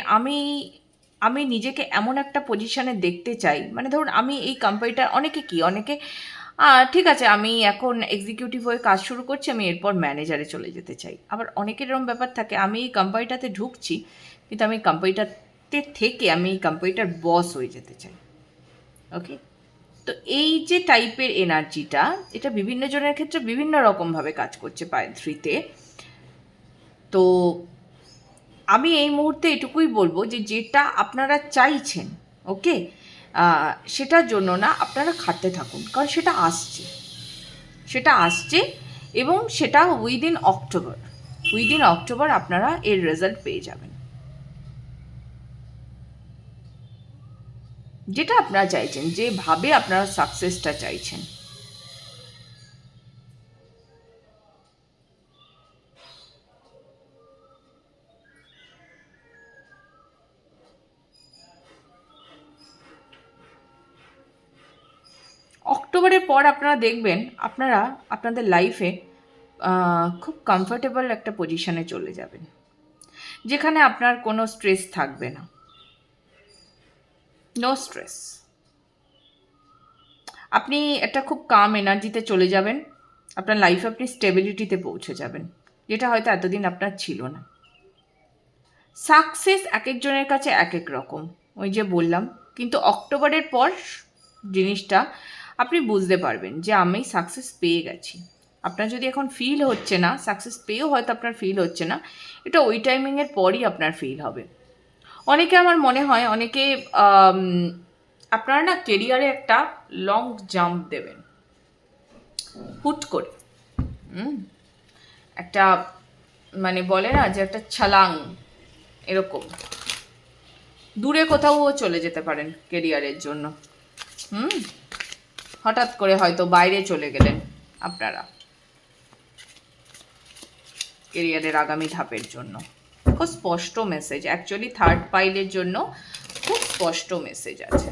আমি নিজেকে এমন একটা পজিশনে দেখতে চাই, মানে ধরুন আমি এই কোম্পানিটা, অনেকে ঠিক আছে আমি এখন এক্সিকিউটিভ হয়ে কাজ শুরু করছি, আমি এরপর ম্যানেজারে চলে যেতে চাই। আবার অনেকের এরকম ব্যাপার থাকে, আমি এই কোম্পানিটাতে ঢুকছি কিন্তু আমি কোম্পানিটাতে থেকে আমি এই কোম্পানিটার বস হয়ে যেতে চাই। ওকে, তো এই যে টাইপের এনার্জিটা, এটা বিভিন্ন জনের ক্ষেত্রে বিভিন্ন রকমভাবে কাজ করছে পাইল 3-তে। তো আমি এই মুহূর্তে এটুকুই বলবো যে যেটা আপনারা চাইছেন, ওকে, সেটার জন্য না আপনারা খাটতে থাকুন, কারণ সেটা আসছে এবং সেটা উইদিন অক্টোবর আপনারা এর রেজাল্ট পেয়ে যাবেন, যেটা আপনারা চাইছেন, যেভাবে আপনারা সাকসেসটা চাইছেন। অক্টোবরের পর আপনারা দেখবেন আপনারা আপনাদের লাইফে খুব কমফোর্টেবল একটা পজিশনে চলে যাবেন, যেখানে আপনার কোনো স্ট্রেস থাকবে না, নো স্ট্রেস। আপনি একটা খুব কাম এনার্জিতে চলে যাবেন, আপনার লাইফে আপনি স্টেবিলিটিতে পৌঁছে যাবেন, যেটা হয়তো এতদিন আপনার ছিল না। সাকসেস এক একজনের কাছে এক এক রকম, ওই যে বললাম, কিন্তু অক্টোবরের পর জিনিসটা আপনি বুঝতে পারবেন যে আমি সাকসেস পেয়ে গেছি। আপনার যদি এখন ফিল হচ্ছে না, সাকসেস পেয়েও হয়তো আপনার ফিল হচ্ছে না, এটা ওই টাইমিংয়ের পরই আপনার ফিল হবে। অনেকে আমার মনে হয় আপনারা না কেরিয়ারে একটা লং জাম্প দেবেন হুট করে, একটা মানে বলে না যে একটা ছলাং, এরকম দূরে কোথাও চলে যেতে পারেন কেরিয়ারের জন্য। হঠাৎ করে হয়তো বাইরে চলে গেলেন আপনারা কেরিয়ারের আগামী ধাপের জন্য। খুব স্পষ্ট মেসেজ, অ্যাকচুয়ালি থার্ড পাইলের জন্য খুব স্পষ্ট মেসেজ আছে।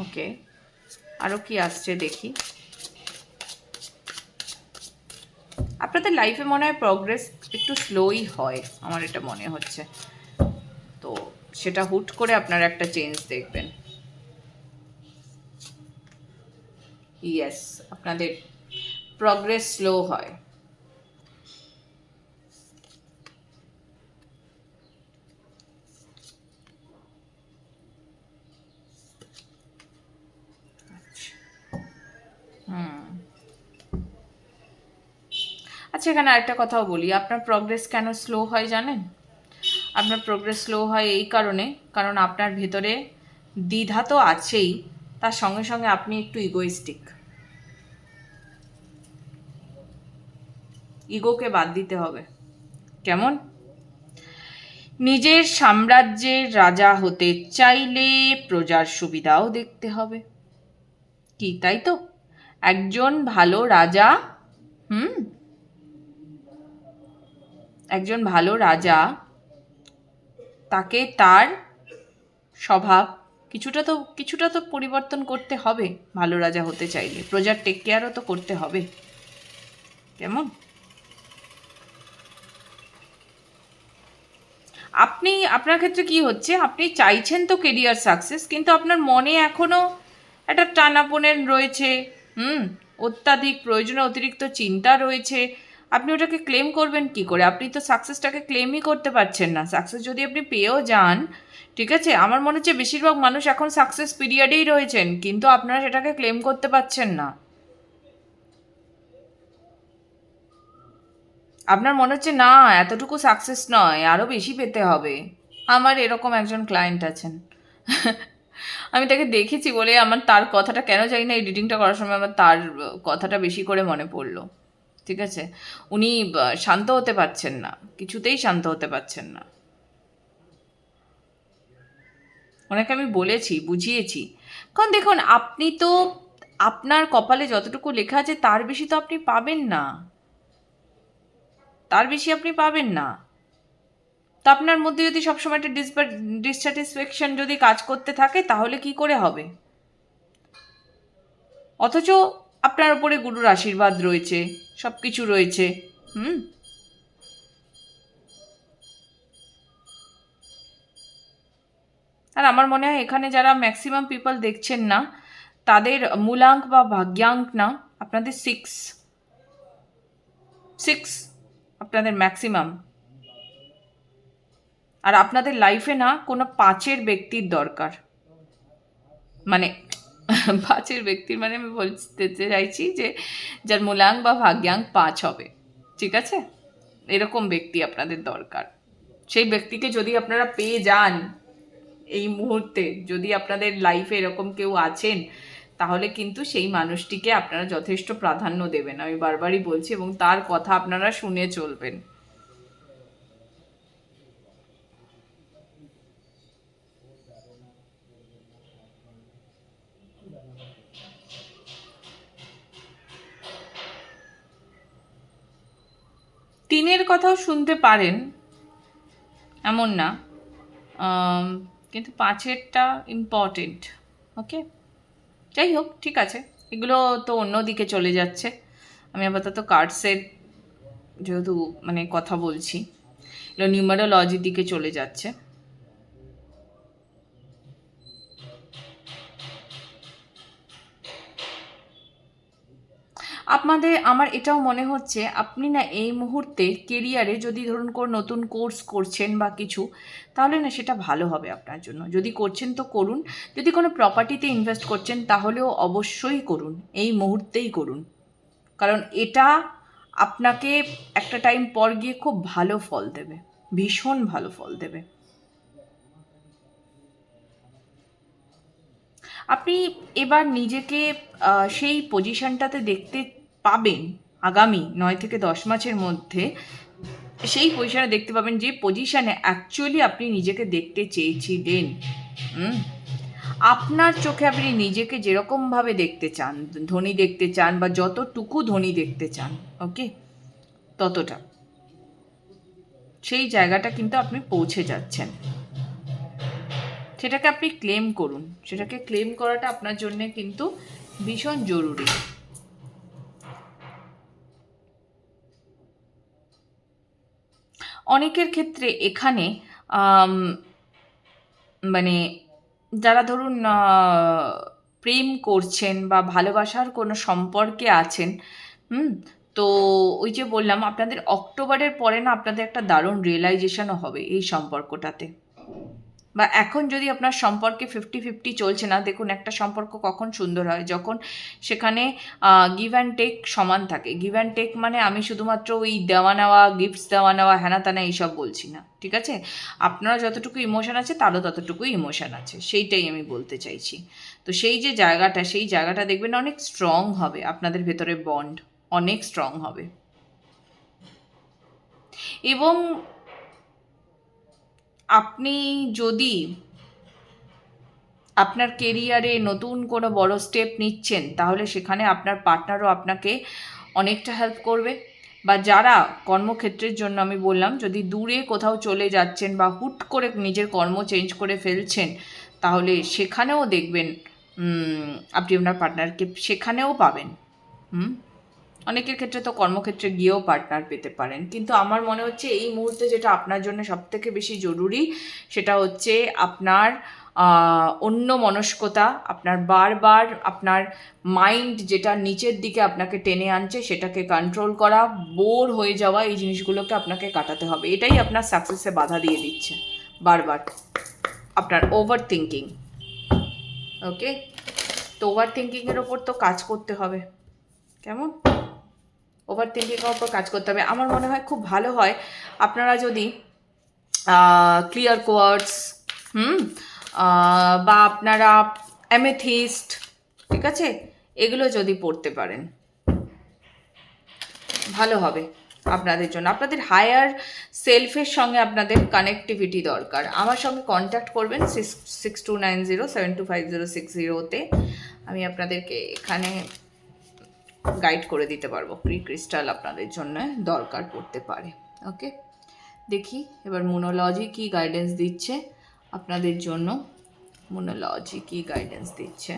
ওকে, আরও কি আসছে দেখি। আপনাদের লাইফে মনে হয় প্রগ্রেস একটু স্লোই হয়, আমার এটা মনে হচ্ছে। তো সেটা হুট করে আপনারা একটা চেঞ্জ দেখবেন। ইয়েস, আপনাদের প্রগ্রেস স্লো হয়। আচ্ছা, এখানে আরেকটা কথাও বলি, আপনার প্রগ্রেস কেন স্লো হয় জানেন? আপনার প্রোগ্রেস স্লো হয় এই কারণে, কারণ আপনার ভেতরে দ্বিধা তো আছেই, তার সঙ্গে সঙ্গে আপনি একটু ইগোইস্টিক। ইগোকে বাদ দিতে হবে। কেমন? নিজের সাম্রাজ্যের রাজা হতে চাইলে প্রজার সুবিধাও দেখতে হবে। কি তাই তো? একজন ভালো রাজা, একজন ভালো রাজা, তাকে তার স্বভাব কিছুটা তো পরিবর্তন করতে হবে। ভালো রাজা হতে চাইলে প্রজার টেক কেয়ারও তো করতে হবে। কেমন? আপনার ক্ষেত্রে কি হচ্ছে, আপনি চাইছেন তো কেরিয়ার সাকসেস, কিন্তু আপনার মনে এখনো একটা টানাপোড়েন রয়েছে। অত্যাধিক প্রয়োজনে অতিরিক্ত চিন্তা রয়েছে। আপনি ওটাকে ক্লেম করবেন কি করে? আপনি তো সাকসেসটাকে ক্লেমই করতে পারছেন না। সাকসেস যদি আপনি পেয়েও যান, ঠিক আছে, আমার মনে হচ্ছে বেশিরভাগ মানুষ এখন সাকসেস পিরিয়ডেই রয়েছেন, কিন্তু আপনারা সেটাকে ক্লেম করতে পারছেন না। আপনার মনে হচ্ছে না এতটুকু সাকসেস নয়, আরও বেশি পেতে হবে। আমার এরকম একজন ক্লায়েন্ট আছেন, আমি তাকে দেখেছি বলে আমার তার কথাটা কেন জানি না, এই রিডিংটা করার সময় আমার তার কথাটা বেশি করে মনে পড়লো। ঠিক আছে, উনি শান্ত হতে পারছেন না, কিছুতেই শান্ত হতে পারছেন না। ওনাকে আমি বলেছি, বুঝিয়েছি, কারণ দেখুন আপনি তো আপনার কপালে যতটুকু লেখা আছে তার বেশি তো আপনি পাবেন না, তার বেশি আপনি পাবেন না। তো আপনার মধ্যে যদি সবসময় একটা ডিসস্যাটিসফ্যাকশন যদি কাজ করতে থাকে, তাহলে কি করে হবে? অথচ আপনার উপরে গুরুর আশীর্বাদ রয়েছে, সব কিছু রয়েছে। আর আমার মনে হয় এখানে যারা ম্যাক্সিমাম পিপল দেখছেন না, তাদের মূলাঙ্ক বা ভাগ্যাঙ্ক না, আপনাদের সিক্স আপনাদের ম্যাক্সিমাম। আর আপনাদের লাইফে না কোনো 5-এর ব্যক্তির দরকার, মানে 5-এর ব্যক্তির মানে আমি বলতে চাইছি যে যার মূলাঙ্ক বা ভাগ্যাঙ্ক 5 হবে, ঠিক আছে, এরকম ব্যক্তি আপনাদের দরকার। সেই ব্যক্তিকে যদি আপনারা পেয়ে যান এই মুহূর্তে, যদি আপনাদের লাইফে এরকম কেউ আছেন, তাহলে কিন্তু সেই মানুষটিকে আপনারা যথেষ্ট প্রাধান্য দেবেন, আমি বারবারই বলছি, এবং তার কথা আপনারা শুনে চলবেন। তিনের কথাও শুনতে পারেন, এমন না, কিন্তু 5-এরটা ইম্পর্টেন্ট। ওকে, যাই হোক, ঠিক আছে, এগুলো তো অন্য দিকে চলে যাচ্ছে। আমি আপাতত কার্ডসের যেহেতু মানে কথা বলছি, এগুলো নিউমারোলজির দিকে চলে যাচ্ছে। আমার এটাও মনে হচ্ছে আপনি না এই মুহূর্তে কেরিয়ারে যদি ধরুন কোনো নতুন কোর্স করছেন বা কিছু, তাহলে না সেটা ভালো হবে আপনার জন্য। যদি করছেন তো করুন, যদি কোনো প্রপার্টিতে ইনভেস্ট করছেন তাহলেও অবশ্যই করুন, এই মুহূর্তেই করুন, কারণ এটা আপনাকে একটা টাইম পর গিয়ে খুব ভালো ফল দেবে, ভীষণ ভালো ফল দেবে। আপনি এবার নিজেকে সেই পজিশনটাতে দেখতে পাবেন আগামী 9 থেকে 10 মাসের মধ্যে, সেই পজিশনে দেখতে পাবেন যে পজিশনে অ্যাকচুয়ালি আপনি নিজেকে দেখতে চেয়েছিলেন। হুম, আপনার চোখে আপনি নিজেকে যেরকমভাবে দেখতে চান, ধনী দেখতে চান বা যতটুকু ধনী দেখতে চান, ওকে, ততটা, সেই জায়গাটা কিন্তু আপনি পৌঁছে যাচ্ছেন। সেটাকে আপনি ক্লেম করুন, সেটাকে ক্লেম করাটা আপনার জন্য কিন্তু ভীষণ জরুরি। অনেকের ক্ষেত্রে এখানে আম, মানে যারা ধরুন প্রেম করছেন বা ভালোবাসার কোনো সম্পর্কে আছেন, হুম, তো ওই যে বললাম আপনাদের অক্টোবরের পরে না আপনাদের একটা দারুণ রিয়েলাইজেশনও হবে এই সম্পর্কটাতে। বা এখন যদি আপনার সম্পর্কে 50-50 চলছে না, দেখুন একটা সম্পর্ক কখন সুন্দর হয়, যখন সেখানে গিভ অ্যান্ড টেক সমান থাকে। গিভ অ্যান্ড টেক মানে আমি শুধুমাত্র ওই দেওয়া নেওয়া, গিফটস দেওয়া নেওয়া, হ্যানা ত্যানা এইসব বলছি না, ঠিক আছে? আপনারা যতটুকু ইমোশন আছে তারও ততটুকুই ইমোশন আছে, সেইটাই আমি বলতে চাইছি। তো সেই যে জায়গাটা, সেই জায়গাটা দেখবেন অনেক স্ট্রং হবে, আপনাদের ভেতরে বন্ড অনেক স্ট্রং হবে। এবং আপনি যদি আপনার কেরিয়ারে নতুন কোনো বড় স্টেপ নিচ্ছেন, তাহলে সেখানে আপনার পার্টনারও আপনাকে অনেকটা হেল্প করবে। বা যারা কর্মক্ষেত্রের জন্য আমি বললাম, যদি দূরে কোথাও চলে যাচ্ছেন বা হুট করে নিজের কর্ম চেঞ্জ করে ফেলছেন, তাহলে সেখানেও দেখবেন আপনি আপনার পার্টনারকে সেখানেও পাবেন। হুম, অনেকের ক্ষেত্রে তো কর্মক্ষেত্রে গিয়েও পার্টনার পেতে পারেন, কিন্তু আমার মনে হচ্ছে এই মুহূর্তে যেটা আপনার জন্য সবথেকে বেশি জরুরি, সেটা হচ্ছে আপনার অন্য মনস্কতা, আপনার বারবার আপনার মাইন্ড যেটা নিচের দিকে আপনাকে টেনে আনছে সেটাকে কন্ট্রোল করা, বোর হয়ে যাওয়া, এই জিনিসগুলোকে আপনাকে কাটাতে হবে। এটাই আপনার সাকসেসে বাধা দিয়ে দিচ্ছে বারবার, আপনার ওভার থিঙ্কিং। ওকে, তো ওভার থিঙ্কিংয়ের ওপর তো কাজ করতে হবে, কেমন? ওভার থিঙ্কিংয়ের ওপর কাজ করতে হবে। আমার মনে হয় খুব ভালো হয় আপনারা যদি ক্লিয়ার কোয়ার্টস, হুম, বা আপনারা অ্যামেথিস্ট, ঠিক আছে, এগুলো যদি পড়তে পারেন ভালো হবে আপনাদের জন্য। আপনাদের হায়ার সেলফের সঙ্গে আপনাদের কানেক্টিভিটি দরকার। আমার সঙ্গে কন্ট্যাক্ট করবেন 6290725060-তে। আমি আপনাদেরকে এখানে গাইড করে দিতে পারবো। ক্রিস্টাল আপনাদের জন্য দরকার পড়তে পারে। ওকে, দেখি এবার মুনোলজি কি গাইডেন্স দিচ্ছে আপনাদের জন্য। মুনোলজি কি গাইডেন্স দিচ্ছে?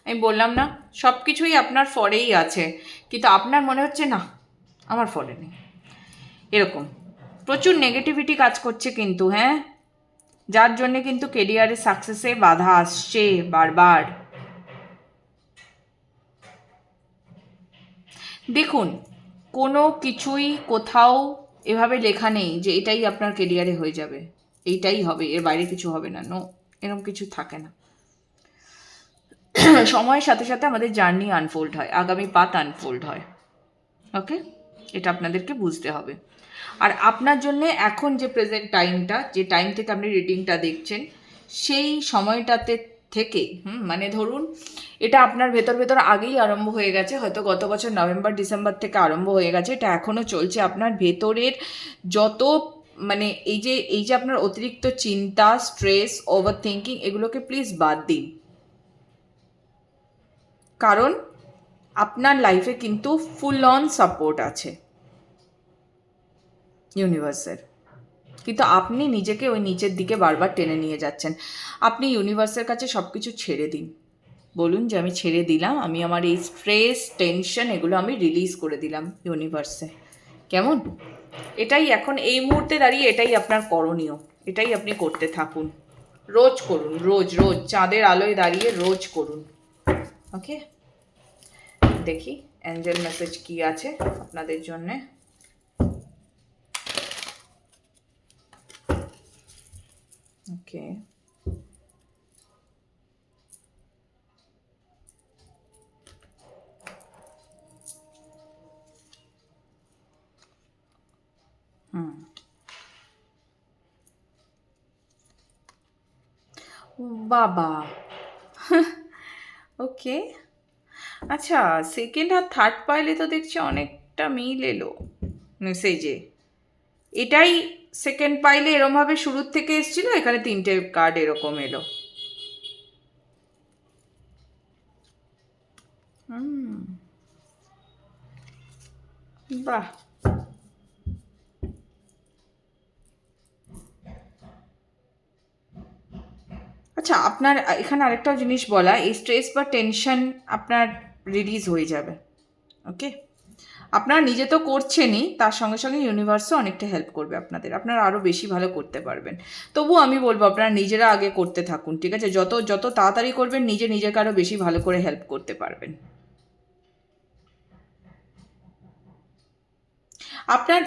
আমি বললাম না, সব কিছুই আপনার ফরেই আছে, কিন্তু আপনার মনে হচ্ছে না আমার ফরে নেই, এরকম প্রচুর নেগেটিভিটি কাজ করছে কিন্তু, হ্যাঁ, যার জন্যে কিন্তু কেরিয়ারে সাকসেসে বাধা আসছে বারবার। দেখুন, কোনো কিছুই কোথাও এভাবে লেখা নেই যে এটাই আপনার কেরিয়ারে হয়ে যাবে, এইটাই হবে, এর বাইরে কিছু হবে না, নো, এরকম কিছু থাকে না। সময়ের সাথে সাথে আমাদের জার্নি আনফোল্ড হয়, আগামী পাথ আনফোল্ড হয়। ওকে, এটা আপনাদেরকে বুঝতে হবে। আর আপনার জন্য এখন যে প্রেজেন্ট টাইমটা, যে টাইম থেকে আপনি রিডিংটা দেখছেন, সেই সময়টাতে থেকে মানে ধরুন এটা আপনার ভেতর ভেতর আগেই আরম্ভ হয়ে গেছে, হয়তো গত বছর নভেম্বর ডিসেম্বর থেকে আরম্ভ হয়ে গেছে, এটা এখনও চলছে। আপনার ভেতরের যত মানে এই যে আপনার অতিরিক্ত চিন্তা, স্ট্রেস, ওভার থিঙ্কিং, এগুলোকে প্লিজ বাদ দিন। কারণ আপনার লাইফে কিন্তু ফুল অন সাপোর্ট আছে ইউনিভার্সের, কিন্তু আপনি নিজেকে ওই নিচের দিকে বারবার টেনে নিয়ে যাচ্ছেন। আপনি ইউনিভার্সের কাছে সব কিছু ছেড়ে দিন, বলুন যে আমি ছেড়ে দিলাম, আমি আমার এই স্ট্রেস, টেনশন, এগুলো আমি রিলিজ করে দিলাম ইউনিভার্সে, কেমন? এটাই এখন এই মুহূর্তে দাঁড়িয়ে এটাই আপনার করণীয়, এটাই আপনি করতে থাকুন, রোজ করুন, রোজ রোজ চাঁদের আলোয় দাঁড়িয়ে রোজ করুন। ওকে, দেখি অ্যাঞ্জেল মেসেজ কি আছে আপনাদের জন্যে। ওকে, বাবা ওকে। আচ্ছা, সেকেন্ড আর থার্ড পাইলে তো দেখছি অনেকটা মিল এলো মেসেজে। এটাই সেকেন্ড পাইলে এরমভাবে শুরুর থেকে এসেছিল, এখানে তিনটে কার্ড এরকম এলো। হুম, বাহ। আচ্ছা, আপনার এখানে আরেকটা জিনিস বলা, এই স্ট্রেস বা টেনশন আপনার রিলিজ হয়ে যাবে। ওকে, আপনারা নিজে তো করছেনই, তার সঙ্গে সঙ্গে ইউনিভার্সও অনেকটা হেল্প করবে আপনাদের, আপনারা আরও বেশি ভালো করতে পারবেন। তবুও আমি বলবো আপনারা নিজেরা আগে করতে থাকুন, ঠিক আছে? যত যত তাড়াতাড়ি করবেন নিজেকে আরও বেশি ভালো করে হেল্প করতে পারবেন। আপনার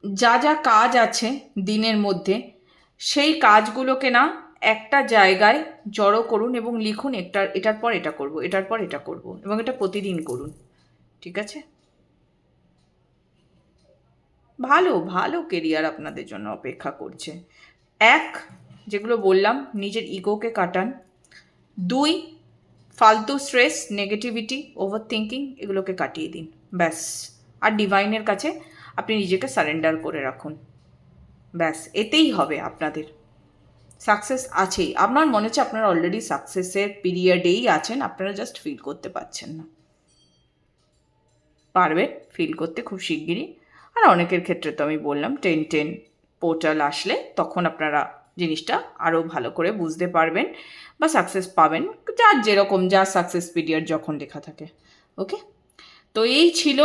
যা যা কাজ আছে দিনের মধ্যে, সেই কাজগুলোকে না একটা জায়গায় জড়ো করুন এবং লিখুন, এটার পর এটা করব, এটার পর এটা করব, এবং এটা প্রতিদিন করুন, ঠিক আছে? ভালো ভালো কেরিয়ার আপনাদের জন্য অপেক্ষা করছে। এক, যেগুলো বললাম, নিজের ইগোকে কাটান। দুই, ফালতু স্ট্রেস, নেগেটিভিটি, ওভার থিঙ্কিং এগুলোকে কাটিয়ে দিন, ব্যাস। আর ডিভাইনের কাছে আপনি নিজেকে সারেন্ডার করে রাখুন, ব্যাস। এতেই হবে আপনাদের সাকসেস আছেই। আমার মনে হচ্ছে আপনারা অলরেডি সাকসেসের পিরিয়ডেই আছেন, আপনারা জাস্ট ফিল করতে পারছেন না। পারবেন ফিল করতে খুব শিগগিরই। আর অনেকের ক্ষেত্রে তো আমি বললাম 10-10 পোর্টাল আসলে তখন আপনারা জিনিসটা আরও ভালো করে বুঝতে পারবেন বা সাকসেস পাবেন, যার যেরকম, যার সাকসেস পিরিয়ড যখন লেখা থাকে। ওকে, তো এই ছিল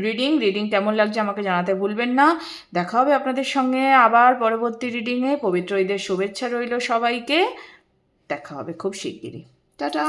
রিডিং কেমন লাগছে আমাকে জানাতে ভুলবেন না। দেখা হবে আপনাদের সঙ্গে আবার পরবর্তী রিডিংয়ে। পবিত্র ঈদের শুভেচ্ছা রইল সবাইকে। দেখা হবে খুব শিগগিরই। টাটা।